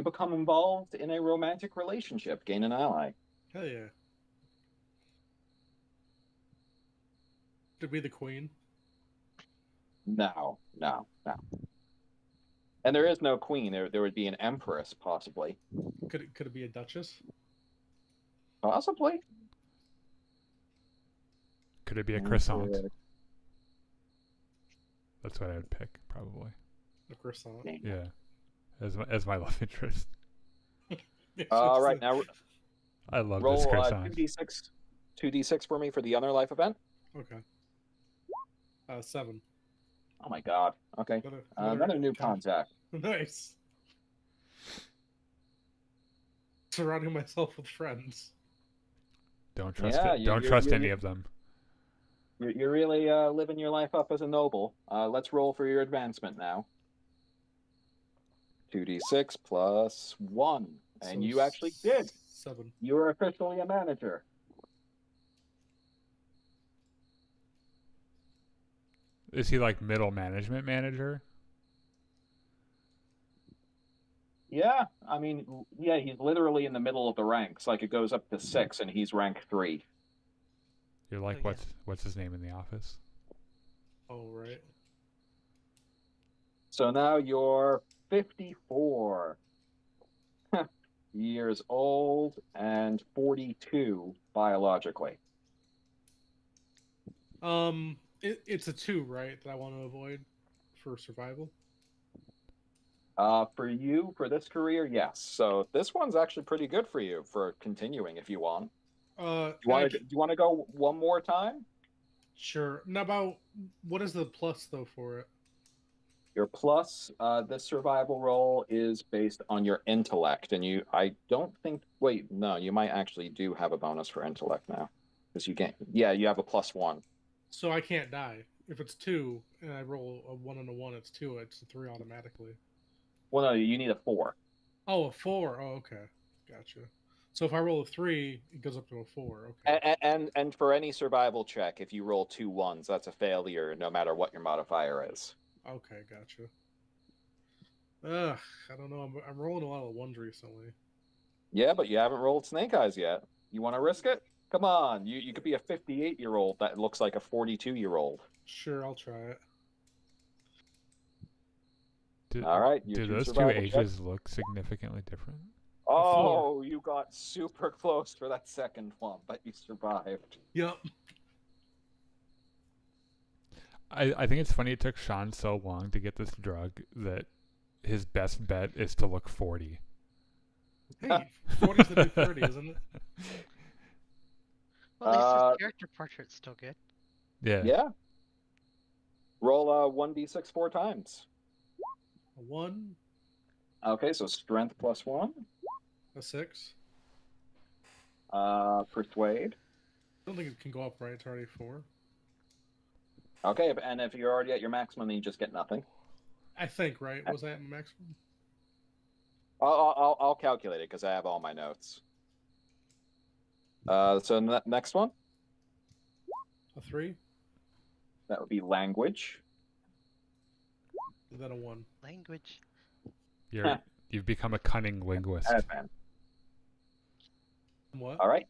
Speaker 1: become involved in a romantic relationship. Gain an ally.
Speaker 2: Hell yeah. To be the queen.
Speaker 1: No. And there is no queen. There would be an empress, possibly.
Speaker 2: Could it be a duchess?
Speaker 1: Possibly.
Speaker 3: Could it be a croissant? That's what I would pick, probably.
Speaker 2: A croissant.
Speaker 3: Yeah, as my love interest.
Speaker 1: All right, now
Speaker 3: I love
Speaker 1: roll
Speaker 3: this croissant.
Speaker 1: 2d6 for me for the other life event.
Speaker 2: Okay. 7.
Speaker 1: Oh my god. Okay. Another new contact.
Speaker 2: Nice. Surrounding myself with friends.
Speaker 3: Don't trust
Speaker 1: Yeah,
Speaker 3: it. Don't trust any of them.
Speaker 1: You're really living your life up as a noble. Let's roll for your advancement now. 2d6 plus 1. And
Speaker 2: So
Speaker 1: you actually did.
Speaker 2: 7.
Speaker 1: You are officially a manager.
Speaker 3: Is he like middle management manager?
Speaker 1: Yeah, I mean, yeah, he's literally in the middle of the ranks. Like it goes up to 6, and he's rank 3.
Speaker 3: You're like,
Speaker 5: Oh, yeah.
Speaker 3: what's his name in the office?
Speaker 2: Oh, right.
Speaker 1: So now you're 54 years old and 42 biologically.
Speaker 2: It's a 2, right? That I want to avoid for survival.
Speaker 1: For you, for this career, yes. So this one's actually pretty good for you for continuing if you want. Do you want to go one more time?
Speaker 2: Sure. Now, about what is the plus though for it?
Speaker 1: Your plus, this survival roll is based on your intellect, and I don't think. Wait, no, you might actually do have a bonus for intellect now, because you get. Yeah, you have a +1.
Speaker 2: So I can't die if it's 2 and I roll a 1 and a 1. It's 2. It's a 3 automatically.
Speaker 1: Well, no, you need a 4.
Speaker 2: Oh, a 4. Oh, okay, gotcha. So if I roll a 3, it goes up to a 4. Okay.
Speaker 1: And for any survival check, if you roll 2 1s, that's a failure, no matter what your modifier is.
Speaker 2: Okay, gotcha. Ugh, I don't know. I'm rolling a lot of 1s recently.
Speaker 1: Yeah, but you haven't rolled Snake Eyes yet. You want to risk it? Come on, you could be a 58-year-old that looks like a 42-year-old.
Speaker 2: Sure, I'll try it.
Speaker 1: All right.
Speaker 3: Do those 2 ages look significantly different?
Speaker 1: Oh, you got super close for that second one, but you survived.
Speaker 2: Yep.
Speaker 3: I think it's funny it took Sean so long to get this drug that his best bet is to look 40.
Speaker 2: Hey, 40's the new 30, isn't it?
Speaker 5: Well, at least his character portrait's still good.
Speaker 3: Yeah.
Speaker 1: Yeah. Roll 1d6 4 times.
Speaker 2: A 1.
Speaker 1: Okay, so strength +1.
Speaker 2: A 6.
Speaker 1: Persuade.
Speaker 2: I don't think it can go up, right? It's already 4.
Speaker 1: Okay, and if you're already at your maximum, then you just get nothing.
Speaker 2: I think, right? Was that my maximum?
Speaker 1: I'll calculate it because I have all my notes. So next one.
Speaker 2: A 3.
Speaker 1: That would be language.
Speaker 2: Then a 1.
Speaker 5: Language.
Speaker 3: You've become a cunning linguist.
Speaker 1: Advent.
Speaker 2: What?
Speaker 1: All right,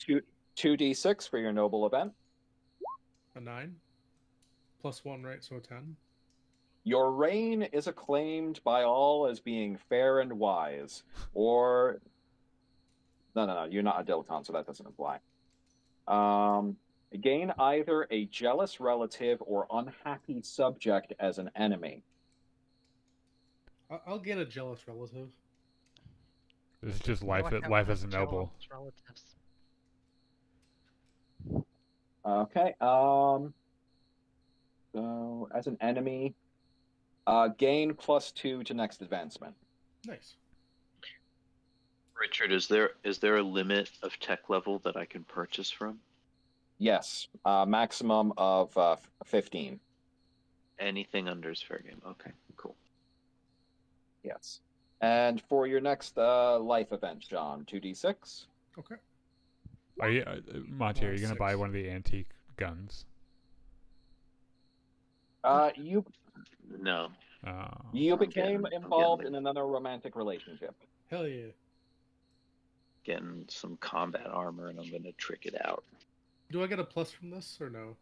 Speaker 1: 2d6 for your noble event.
Speaker 2: A 9. Plus 1, right? So a 10.
Speaker 1: Your reign is acclaimed by all as being fair and wise. Or no, you're not a dilettante, so that doesn't apply. Gain either a jealous relative or unhappy subject as an enemy.
Speaker 2: I'll get a jealous relative.
Speaker 3: This is just
Speaker 5: I
Speaker 3: life.
Speaker 5: like how
Speaker 3: Life
Speaker 5: we're
Speaker 3: as a noble.
Speaker 5: jealous relatives.
Speaker 1: Okay. So as an enemy, gain +2 to next advancement.
Speaker 2: Nice.
Speaker 4: Richard, is there a limit of tech level that I can purchase from?
Speaker 1: Yes, maximum of 15.
Speaker 4: Anything under is fair game. Okay, cool.
Speaker 1: Yes. And for your next life event, John, 2d6.
Speaker 2: Okay.
Speaker 3: Are you, Monty? Are you gonna
Speaker 2: 6.
Speaker 3: buy one of the antique guns?
Speaker 1: You
Speaker 4: No.
Speaker 1: you
Speaker 4: I'm
Speaker 1: became
Speaker 4: getting
Speaker 1: involved
Speaker 4: the-
Speaker 1: in another romantic relationship.
Speaker 2: Hell yeah.
Speaker 4: Getting some combat armor, and I'm gonna trick it out.
Speaker 2: Do I get a plus from this or no?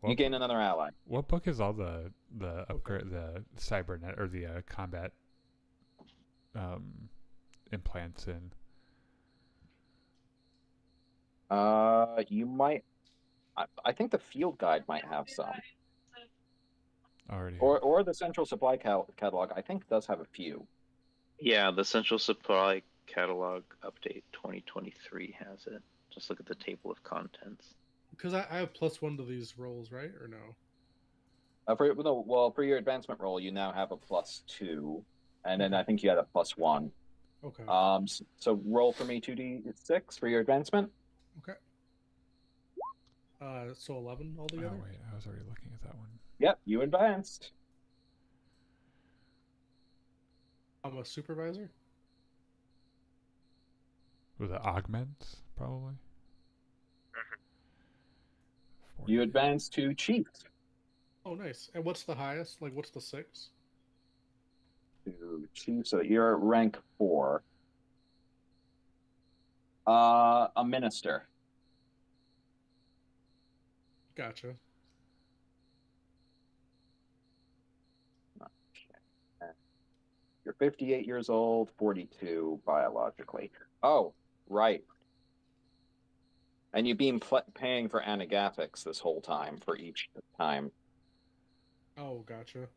Speaker 1: You
Speaker 3: What,
Speaker 1: gain another ally.
Speaker 3: what book is all the upgrade, the cybernet or the combat implants in?
Speaker 1: You might. I think the field guide might have some,
Speaker 3: Already.
Speaker 1: or the central supply catalog. I think does have a few.
Speaker 4: Yeah, the Central Supply Catalog Update 2023 has it. Just look at the table of contents.
Speaker 2: Because I have +1 to these rolls, right? Or no?
Speaker 1: For your advancement roll, you now have a +2, and then I think you had a +1.
Speaker 2: Okay.
Speaker 1: So roll for me 2d6 for your advancement.
Speaker 2: Okay. So 11
Speaker 3: Oh
Speaker 2: altogether?
Speaker 3: wait, I was already looking at that one.
Speaker 1: Yep, you advanced.
Speaker 2: I'm a supervisor?
Speaker 3: Was it augments probably?
Speaker 1: You advanced to chief.
Speaker 2: Oh, nice. And what's the highest? Like, what's the 6?
Speaker 1: To chief, so you're at rank 4. A minister.
Speaker 2: Gotcha.
Speaker 1: You're 58 years old, 42 biologically. Oh, right. And you've been paying for anagathics this whole time for each time.
Speaker 2: Oh, gotcha.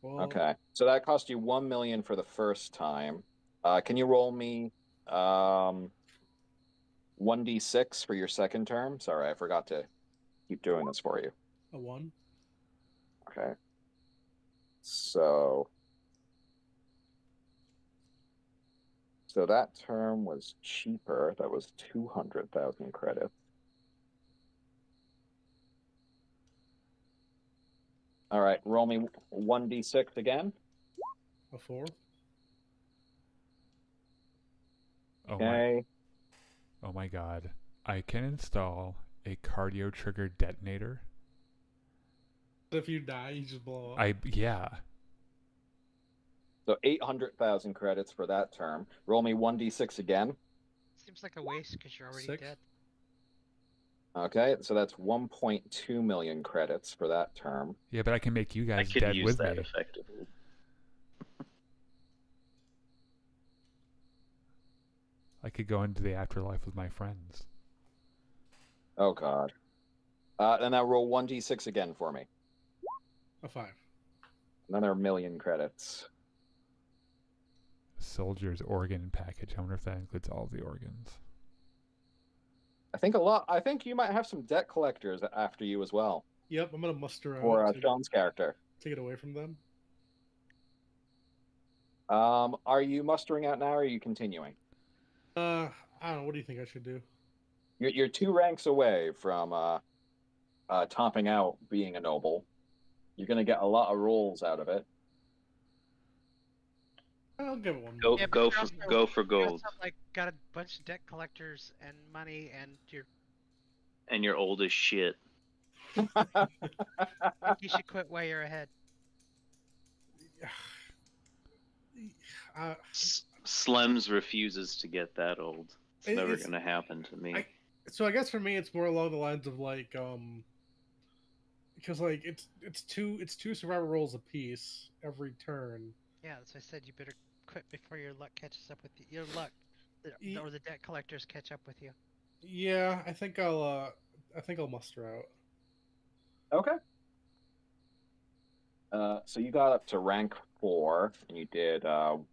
Speaker 2: Well,
Speaker 1: Okay, so that cost you 1 million for the first time. Can you roll me 1d6 for your second term? Sorry, I forgot to keep doing this for you.
Speaker 2: a 1?
Speaker 1: Okay. So that term was cheaper. That was 200,000 credits. All right, roll me 1d6 again.
Speaker 2: A 4?
Speaker 1: Okay.
Speaker 3: Oh my god. I can install a cardio trigger detonator.
Speaker 2: If you die, you just blow up.
Speaker 3: Yeah.
Speaker 1: So 800,000 credits for that term. Roll me 1d6 again.
Speaker 5: Seems like a waste because you're already
Speaker 2: 6?
Speaker 5: dead.
Speaker 1: Okay, so that's 1.2 million credits for that term.
Speaker 3: Yeah, but I can make you
Speaker 4: I
Speaker 3: guys
Speaker 4: could
Speaker 3: dead
Speaker 4: use
Speaker 3: with
Speaker 4: that
Speaker 3: me.
Speaker 4: effectively.
Speaker 3: I could go into the afterlife with my friends.
Speaker 1: Oh, God. And now roll 1d6 again for me.
Speaker 2: A 5.
Speaker 1: Another million credits.
Speaker 3: Soldier's organ package. I wonder if that includes all the organs.
Speaker 1: I think you might have some debt collectors after you as well.
Speaker 2: Yep, I'm gonna muster
Speaker 1: For
Speaker 2: out to
Speaker 1: Sean's character.
Speaker 2: take it away from them.
Speaker 1: Are you mustering out now, or are you continuing?
Speaker 2: I don't know. What do you think I should do?
Speaker 1: You're 2 ranks away from topping out being a noble. You're gonna get a lot of rolls out of it.
Speaker 2: I'll give it one.
Speaker 4: Go
Speaker 5: Yeah, but
Speaker 4: go
Speaker 5: you're
Speaker 4: for
Speaker 5: also-
Speaker 4: go for
Speaker 5: You
Speaker 4: gold.
Speaker 5: also, like, got a bunch of debt collectors and money, and
Speaker 4: And you're old as shit.
Speaker 5: you should quit while you're ahead.
Speaker 4: Slems refuses to get that old. It's never
Speaker 2: It's-
Speaker 4: going to happen to me.
Speaker 2: So I guess for me, it's more along the lines of like, because like it's two survival rolls a piece every turn.
Speaker 5: Yeah, as I said, you better quit before your luck catches up with you. Your luck, or the debt collectors catch up with you.
Speaker 2: Yeah, I think I'll muster out.
Speaker 1: Okay. So you got up to rank 4, and you did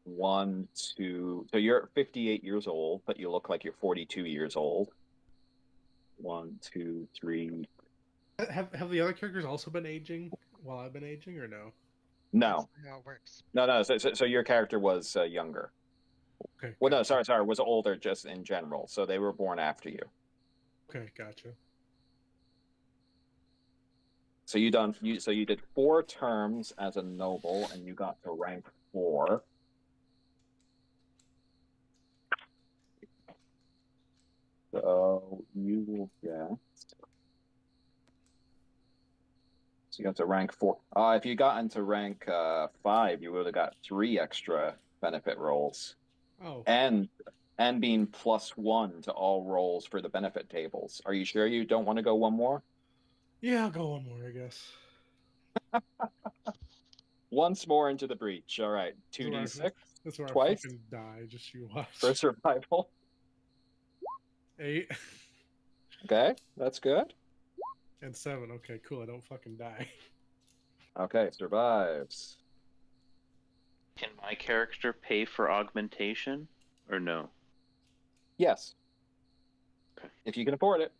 Speaker 1: 1, 2. So you're 58 years old, but you look like you're 42 years old. 1, 2, 3.
Speaker 2: Have the other characters also been aging while I've been aging, or no?
Speaker 1: No,
Speaker 5: That's how it works.
Speaker 1: no. So your character was younger.
Speaker 2: Okay.
Speaker 1: Well, no,
Speaker 2: gotcha.
Speaker 1: sorry, was older just in general. So they were born after you.
Speaker 2: Okay, gotcha.
Speaker 1: So you did 4 terms as a noble, and you got to rank 4. So you will get. So you got to rank 4. If you got into rank 5, you would have got 3 extra benefit rolls,
Speaker 2: Oh,
Speaker 1: and being +1 to all rolls for the benefit tables. Are you sure you don't want to go one more?
Speaker 2: yeah, I'll go one more, I guess.
Speaker 1: Once more into the breach. All right, 2d6
Speaker 2: That's where I
Speaker 1: twice
Speaker 2: fucking die. Just you watch.
Speaker 1: for survival.
Speaker 2: 8
Speaker 1: Okay, that's good.
Speaker 2: and 7. Okay, cool. I don't fucking die.
Speaker 1: Okay, survives.
Speaker 4: Can my character pay for augmentation or no?
Speaker 1: Yes,
Speaker 4: Okay.
Speaker 1: if you can afford it.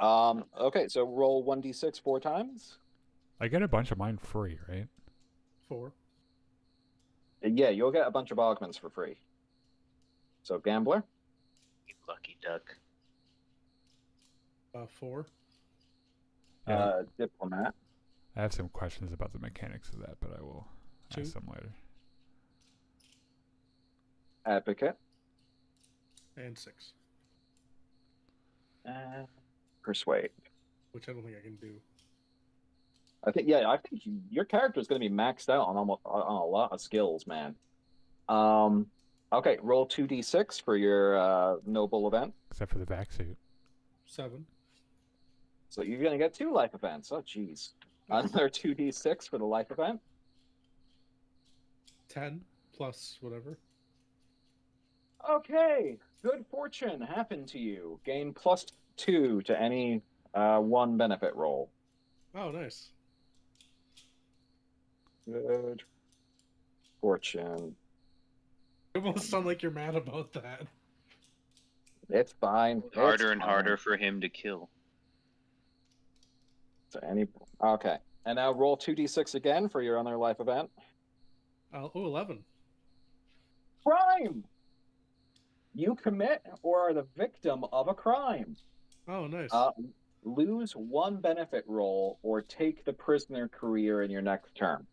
Speaker 1: Okay, so roll 1d6 4 times.
Speaker 3: I get a bunch of mine free, right?
Speaker 2: 4.
Speaker 1: Yeah, you'll get a bunch of augments for free. So, gambler.
Speaker 4: You lucky duck.
Speaker 2: 4.
Speaker 3: Yeah.
Speaker 1: Diplomat.
Speaker 3: I have some questions about the mechanics of that, but I will
Speaker 2: 2.
Speaker 3: ask them later.
Speaker 1: Advocate.
Speaker 2: And 6.
Speaker 1: Persuade.
Speaker 2: Which I don't think I can do.
Speaker 1: I think your character is going to be maxed out on a lot of skills, man. Okay, roll 2d6 for your noble event.
Speaker 3: Except for the vac suit.
Speaker 2: 7.
Speaker 1: So you're going to get 2 life events. Oh, jeez. Another 2d6 for the life event.
Speaker 2: 10 plus whatever.
Speaker 1: Okay, good fortune happened to you. Gain +2 to any 1 benefit roll.
Speaker 2: Oh, nice.
Speaker 1: Good fortune.
Speaker 2: You almost sound like you're mad about that.
Speaker 1: It's fine.
Speaker 4: Harder and harder for him to kill.
Speaker 1: Okay, and now roll 2d6 again for your other life event.
Speaker 2: 11.
Speaker 1: Crime. You commit or are the victim of a crime.
Speaker 2: Oh, nice.
Speaker 1: Lose 1 benefit roll or take the prisoner career in your next term.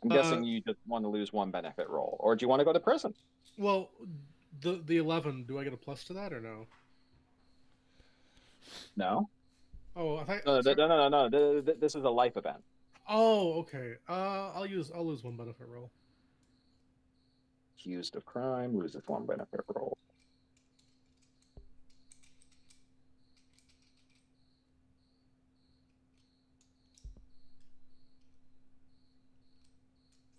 Speaker 1: I'm guessing you just want to lose 1 benefit roll, or do you want to go to prison?
Speaker 2: Well, the 11. Do I get a plus to that or no?
Speaker 1: No.
Speaker 2: Oh, I thought.
Speaker 1: No. This is a life event.
Speaker 2: Oh, okay. I'll lose 1 benefit roll.
Speaker 1: Accused of crime loses 1 benefit roll.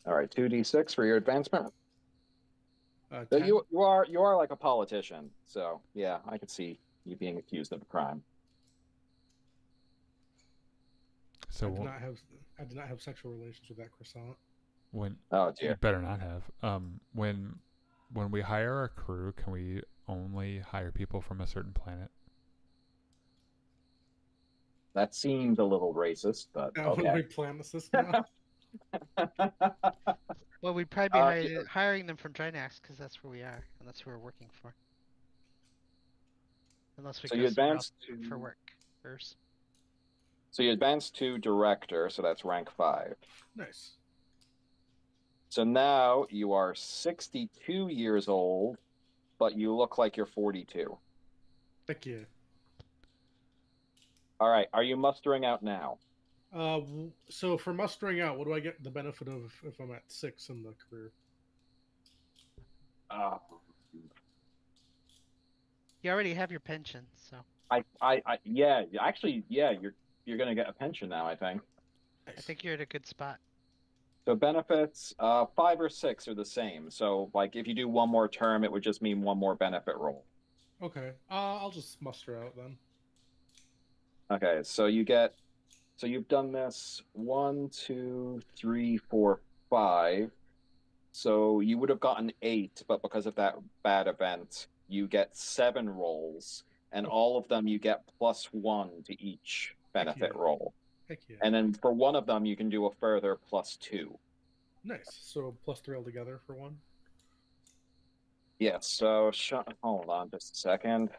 Speaker 1: All right, 2d6 for your advancement.
Speaker 2: 10.
Speaker 1: You are like a politician, so yeah, I could see you being accused of a crime.
Speaker 3: So
Speaker 2: I did not have sexual relations with that croissant.
Speaker 1: Oh dear.
Speaker 3: You better not have. When we hire a crew, can we only hire people from a certain planet?
Speaker 1: That seems a little racist, but
Speaker 2: Now,
Speaker 1: okay.
Speaker 2: when we plan this now.
Speaker 5: Well, we'd probably be hiring them from Drinax because that's where we are and that's who we're working for. Unless we
Speaker 1: So
Speaker 5: go
Speaker 1: you
Speaker 5: somewhere
Speaker 1: advance
Speaker 5: else for work first.
Speaker 1: So you advance to director, so that's rank 5.
Speaker 2: Nice.
Speaker 1: So now you are 62 years old, but you look like you're 42.
Speaker 2: Heck yeah.
Speaker 1: All right, are you mustering out now?
Speaker 2: So for mustering out, what do I get the benefit of if I'm at 6 in the career?
Speaker 1: Uh,
Speaker 5: You already have your pension, so
Speaker 1: yeah, actually, yeah, you're gonna get a pension now, I think.
Speaker 5: I think you're at a good spot.
Speaker 1: So benefits, 5 or 6 are the same. So like if you do one more term, it would just mean one more benefit roll.
Speaker 2: Okay. I'll just muster out then.
Speaker 1: Okay, so you've done this 1, 2, 3, 4, 5. So you would have gotten 8, but because of that bad event, you get 7 rolls, and
Speaker 2: Oh,
Speaker 1: all of them you get +1 to each
Speaker 2: heck
Speaker 1: benefit
Speaker 2: yeah.
Speaker 1: roll.
Speaker 2: Heck yeah.
Speaker 1: And then for one of them, you can do a further +2.
Speaker 2: Nice. So +3 altogether for one.
Speaker 1: Yeah, so Sean, hold on just a second.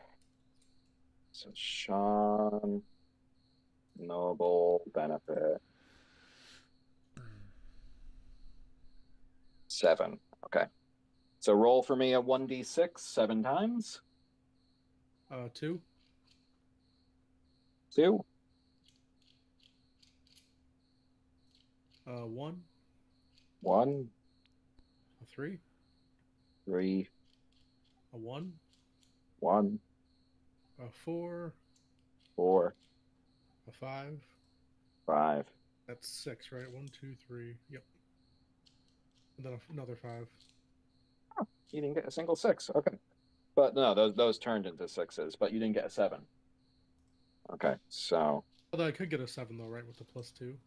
Speaker 1: So Sean Noble benefit 7. Okay. So roll for me a 1d6 7 times.
Speaker 2: 2.
Speaker 1: 2.
Speaker 2: 1.
Speaker 1: 1.
Speaker 2: 3.
Speaker 1: 3.
Speaker 2: 1.
Speaker 1: 1.
Speaker 2: 4.
Speaker 1: 4.
Speaker 2: 5.
Speaker 1: 5.
Speaker 2: That's 6, right? 1, 2, 3. Yep. And then another 5.
Speaker 1: Oh, you didn't get a single 6. Okay. But no, those turned into 6s, but you didn't get a 7. Okay, so
Speaker 2: Although I could get a 7 though, right? With the +2.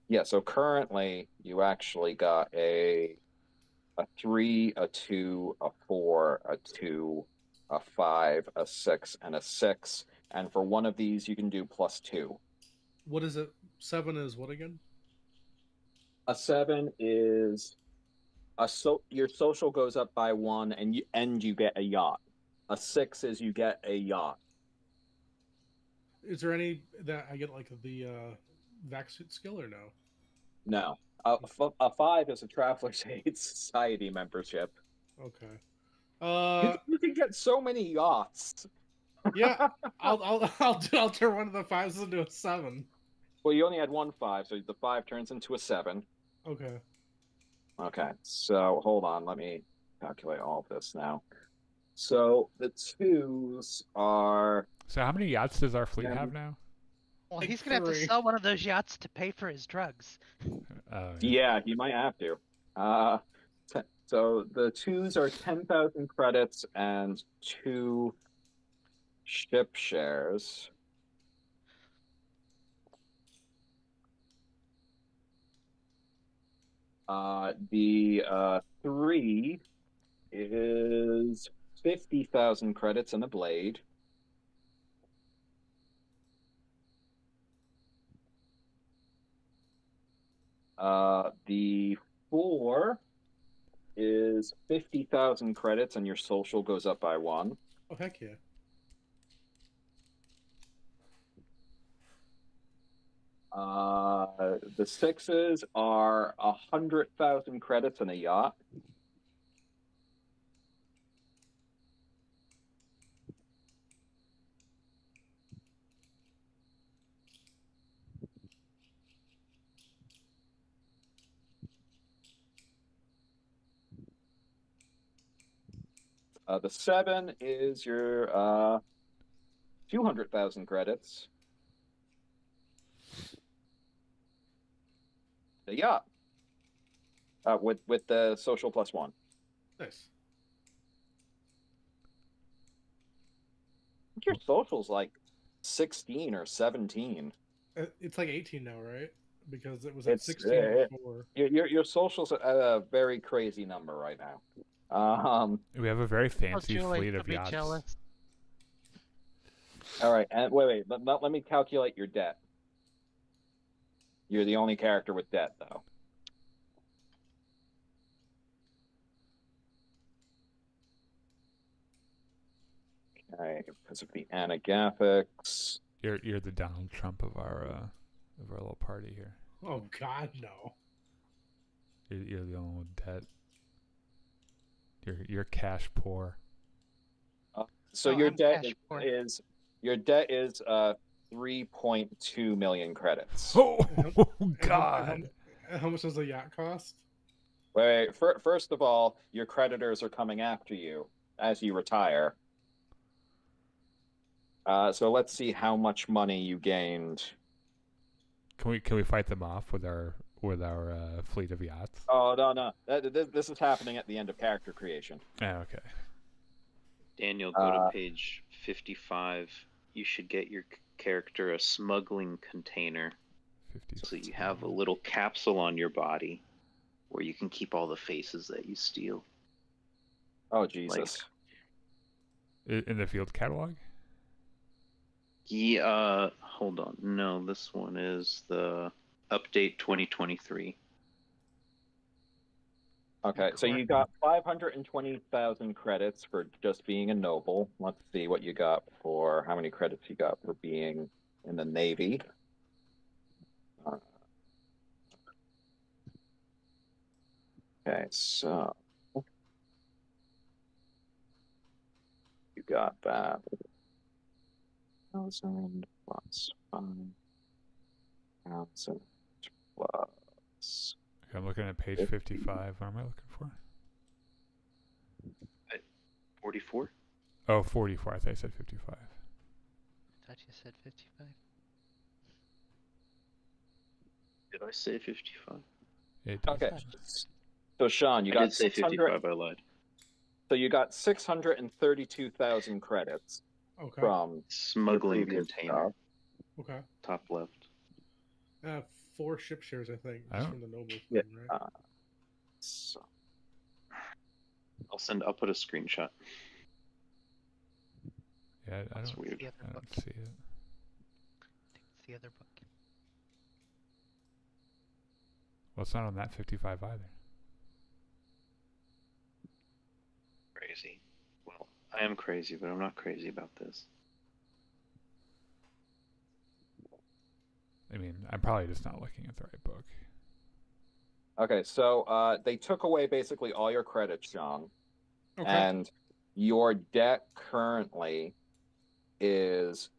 Speaker 1: yeah, so currently you actually got a 3, a 2, a 4, a 2, a 5, a 6, and a 6. And for one of these, you can do +2.
Speaker 2: What is it? 7 is what again?
Speaker 1: A 7 is your social goes up by 1, and you get a yacht. A 6 is you get a yacht.
Speaker 2: Is there any that I get like the vac suit skill or no?
Speaker 1: No. A 5 is a Traveler's Aid Society membership.
Speaker 2: Okay.
Speaker 1: You can get so many yachts.
Speaker 2: Yeah, I'll turn one of the 5s into a 7.
Speaker 1: Well, you only had one 5, so the 5 turns into a 7.
Speaker 2: Okay.
Speaker 1: Okay, so hold on. Let me calculate all of this now. So the 2s are.
Speaker 3: So how many yachts does our fleet
Speaker 1: Yeah.
Speaker 3: have now?
Speaker 5: Well,
Speaker 2: Like
Speaker 5: he's gonna have to
Speaker 2: 3.
Speaker 5: sell one of those yachts to pay for his drugs.
Speaker 1: Yeah, you might have to. So the 2s are 10,000 credits and 2 ship shares. The 3 is 50,000 credits and a blade. The 4 is 50,000 credits and your social goes up by 1.
Speaker 2: Oh heck yeah.
Speaker 1: The 6s are 100,000 credits and a yacht. The 7 is your 200,000 credits. The yacht. With the social +1.
Speaker 2: Nice.
Speaker 1: I think your social's like 16 or 17.
Speaker 2: It's like 18 now, right? Because it was at
Speaker 1: It's
Speaker 2: 16 before.
Speaker 1: your social's at a very crazy number right now.
Speaker 3: We have a very
Speaker 5: Oh,
Speaker 3: fancy
Speaker 5: Julie,
Speaker 3: fleet
Speaker 5: don't
Speaker 3: of
Speaker 5: be
Speaker 3: yachts.
Speaker 5: jealous.
Speaker 1: All right, and wait, let me calculate your debt. You're the only character with debt, though. Okay, because of the Anagathics.
Speaker 3: You're the Donald Trump of our little party here.
Speaker 2: Oh God, no.
Speaker 3: You're the only one with debt. You're cash poor.
Speaker 1: So
Speaker 5: Oh,
Speaker 1: your
Speaker 5: I'm
Speaker 1: debt
Speaker 5: cash poor.
Speaker 1: is your debt is 3.2 million credits.
Speaker 3: Oh
Speaker 2: And how-
Speaker 3: God!
Speaker 2: and how much does the yacht cost?
Speaker 1: Wait, first of all, your creditors are coming after you as you retire. So let's see how much money you gained.
Speaker 3: Can we fight them off with our fleet of yachts?
Speaker 1: Oh no. This is happening at the end of character creation.
Speaker 3: Oh, okay.
Speaker 4: Daniel, go to page 55. You should get your character a smuggling container.
Speaker 3: 50.
Speaker 4: So you have a little capsule on your body where you can keep all the faces that you steal.
Speaker 1: Oh Jesus!
Speaker 3: In the field catalog.
Speaker 4: Yeah, hold on. No, this one is the update 2023.
Speaker 1: Okay, so you got 520,000 credits for just being a noble. Let's see what you got for how many credits you got for being in the Navy. Okay, so you got that 1,000 plus 5,000 plus.
Speaker 3: Okay, I'm looking at page 55. What am I looking for?
Speaker 4: 44?
Speaker 3: Oh, 44. I thought I said 55.
Speaker 5: Thought you said 55.
Speaker 4: Did I say 55?
Speaker 3: It does.
Speaker 1: Okay, so Sean, you
Speaker 4: I
Speaker 1: got
Speaker 4: did say
Speaker 1: 600.
Speaker 4: 55, I lied.
Speaker 1: So you got 632,000 credits
Speaker 2: Okay.
Speaker 1: from
Speaker 4: Smuggling
Speaker 1: your previous
Speaker 4: container,
Speaker 1: job.
Speaker 2: Okay.
Speaker 4: top left.
Speaker 2: 4 ship shares, I think,
Speaker 3: Oh.
Speaker 2: just from the noble thing,
Speaker 1: Yeah.
Speaker 2: right?
Speaker 1: So,
Speaker 4: I'll put a screenshot.
Speaker 3: Yeah, I
Speaker 4: That's
Speaker 3: don't.
Speaker 4: weird.
Speaker 5: The
Speaker 3: I
Speaker 5: other book.
Speaker 3: don't see it.
Speaker 5: It's the other book.
Speaker 3: Well, it's not on that 55 either.
Speaker 4: Crazy. Well, I am crazy, but I'm not crazy about this.
Speaker 3: I mean, I'm probably just not looking at the right book.
Speaker 1: okay, so they took away basically all your credits, Sean,
Speaker 2: Okay.
Speaker 1: and your debt currently is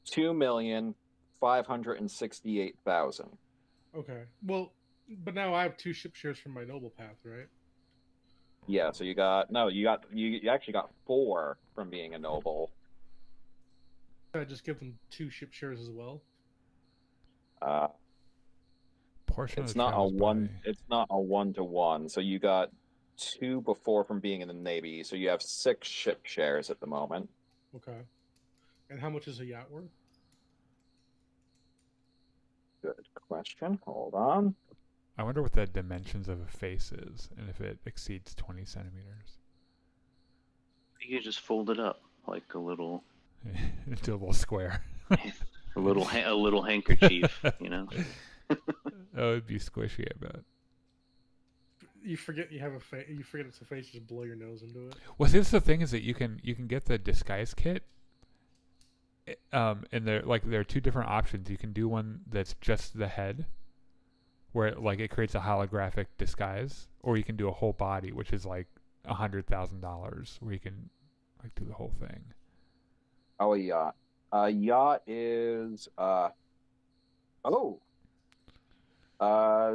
Speaker 1: 2,568,000.
Speaker 2: Okay. Well, but now I have 2 ship shares from my noble path, right?
Speaker 1: Yeah, so you actually got 4 from being a noble.
Speaker 2: I just give them 2 ship shares as well.
Speaker 3: Portion
Speaker 1: It's
Speaker 3: of the
Speaker 1: not a
Speaker 3: travels
Speaker 1: one.
Speaker 3: by-
Speaker 1: It's not a 1-to-1. So you got 2 before from being in the Navy. So you have 6 ship shares at the moment.
Speaker 2: Okay. And how much is a yacht worth?
Speaker 1: Good question. Hold on.
Speaker 3: I wonder what the dimensions of a face is, and if it exceeds 20 centimeters.
Speaker 4: You can just fold it up like a little
Speaker 3: Into a little square.
Speaker 4: a little handkerchief, you know.
Speaker 3: Oh, it'd be squishy, I bet.
Speaker 2: You forget you have a face. You forget it's a face. Just blow your nose into it.
Speaker 3: Well, see, this is the thing is that you can get the disguise kit. And there are 2 different options. You can do one that's just the head, where it creates a holographic disguise, or you can do a whole body, which is like $100,000, where you can do the whole thing.
Speaker 1: Oh, a yacht. A yacht is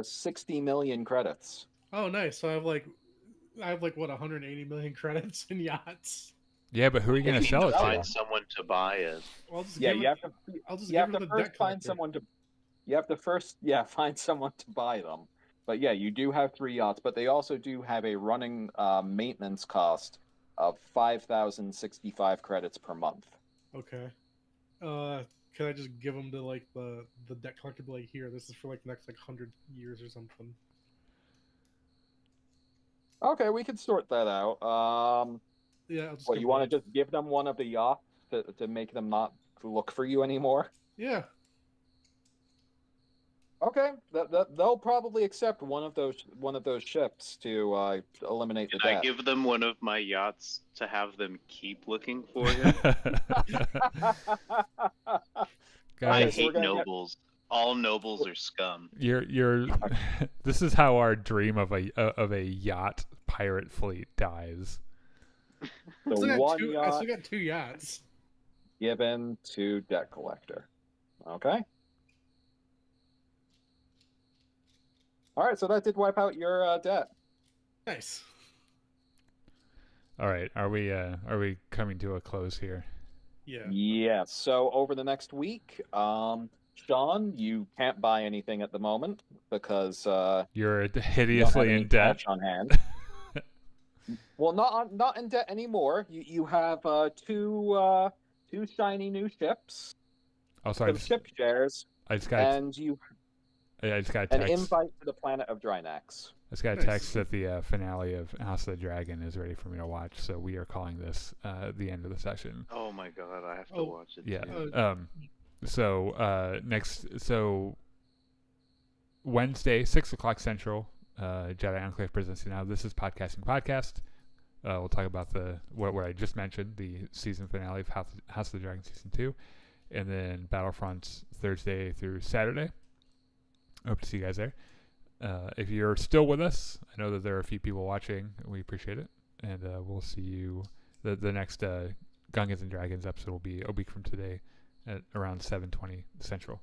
Speaker 1: 60 million credits.
Speaker 2: Oh, nice. So I have what 180 million credits in yachts.
Speaker 3: Yeah, but who are you going
Speaker 4: You
Speaker 3: to
Speaker 4: need
Speaker 3: sell it
Speaker 4: find
Speaker 3: to?
Speaker 4: someone to buy it.
Speaker 2: Well, I'll just
Speaker 1: Yeah,
Speaker 2: give
Speaker 1: you
Speaker 2: it,
Speaker 1: have to.
Speaker 2: I'll just
Speaker 1: You have
Speaker 2: give
Speaker 1: to
Speaker 2: it to the
Speaker 1: first
Speaker 2: debt
Speaker 1: find
Speaker 2: collector.
Speaker 1: someone to. You have to first, find someone to buy them. But yeah, you do have 3 yachts, but they also do have a running maintenance cost of 5,065 credits per month.
Speaker 2: Okay. Can I just give them to the debt collector? Be like, here, this is for the next 100 years or something.
Speaker 1: Okay, we can sort that out.
Speaker 2: Yeah. I'll just
Speaker 1: What,
Speaker 2: give
Speaker 1: you
Speaker 2: them
Speaker 1: want to just give them one of the yachts to make them not look for you anymore?
Speaker 2: Yeah.
Speaker 1: Okay, they'll probably accept one of those ships to eliminate the
Speaker 4: Can I
Speaker 1: debt.
Speaker 4: give them one of my yachts to have them keep looking for him? I
Speaker 3: Guys,
Speaker 1: we're
Speaker 4: hate
Speaker 1: gonna get-
Speaker 4: nobles. All nobles are scum.
Speaker 3: you're this is how our dream of a yacht pirate fleet dies.
Speaker 2: I still
Speaker 1: The
Speaker 2: got
Speaker 1: one
Speaker 2: 2. I
Speaker 1: yacht.
Speaker 2: still got 2 yachts.
Speaker 1: given to debt collector. Okay. All right, so that did wipe out your debt.
Speaker 2: Nice.
Speaker 3: All right, are we coming to a close here?
Speaker 2: Yeah.
Speaker 1: Yeah. So over the next week, Sean, you can't buy anything at the moment because
Speaker 3: You're
Speaker 1: you don't have
Speaker 3: hideously
Speaker 1: any
Speaker 3: in debt.
Speaker 1: cash on hand. Well, not in debt anymore. You have two shiny new ships,
Speaker 3: Also,
Speaker 1: some ship shares,
Speaker 3: I just got
Speaker 1: and you
Speaker 3: I just got a
Speaker 1: an
Speaker 3: text.
Speaker 1: invite to the planet of Drynax.
Speaker 3: I just got a
Speaker 2: Nice.
Speaker 3: text that the finale of House of the Dragon is ready for me to watch, so we are calling this the end of the session.
Speaker 4: Oh my god, I have to
Speaker 2: Oh,
Speaker 4: watch it.
Speaker 3: Yeah.
Speaker 4: Too.
Speaker 3: So Wednesday, 6:00 Central, Jedi Enclave presents now. This is Podcasting Podcast. We'll talk about what I just mentioned, the season finale of House of the Dragon Season 2, and then Battlefronts Thursday through Saturday. Hope to see you guys there. If you're still with us, I know that there are a few people watching. We appreciate it. And we'll see you. The next Gungans and Dragons episode will be a week from today at around 7:20 Central.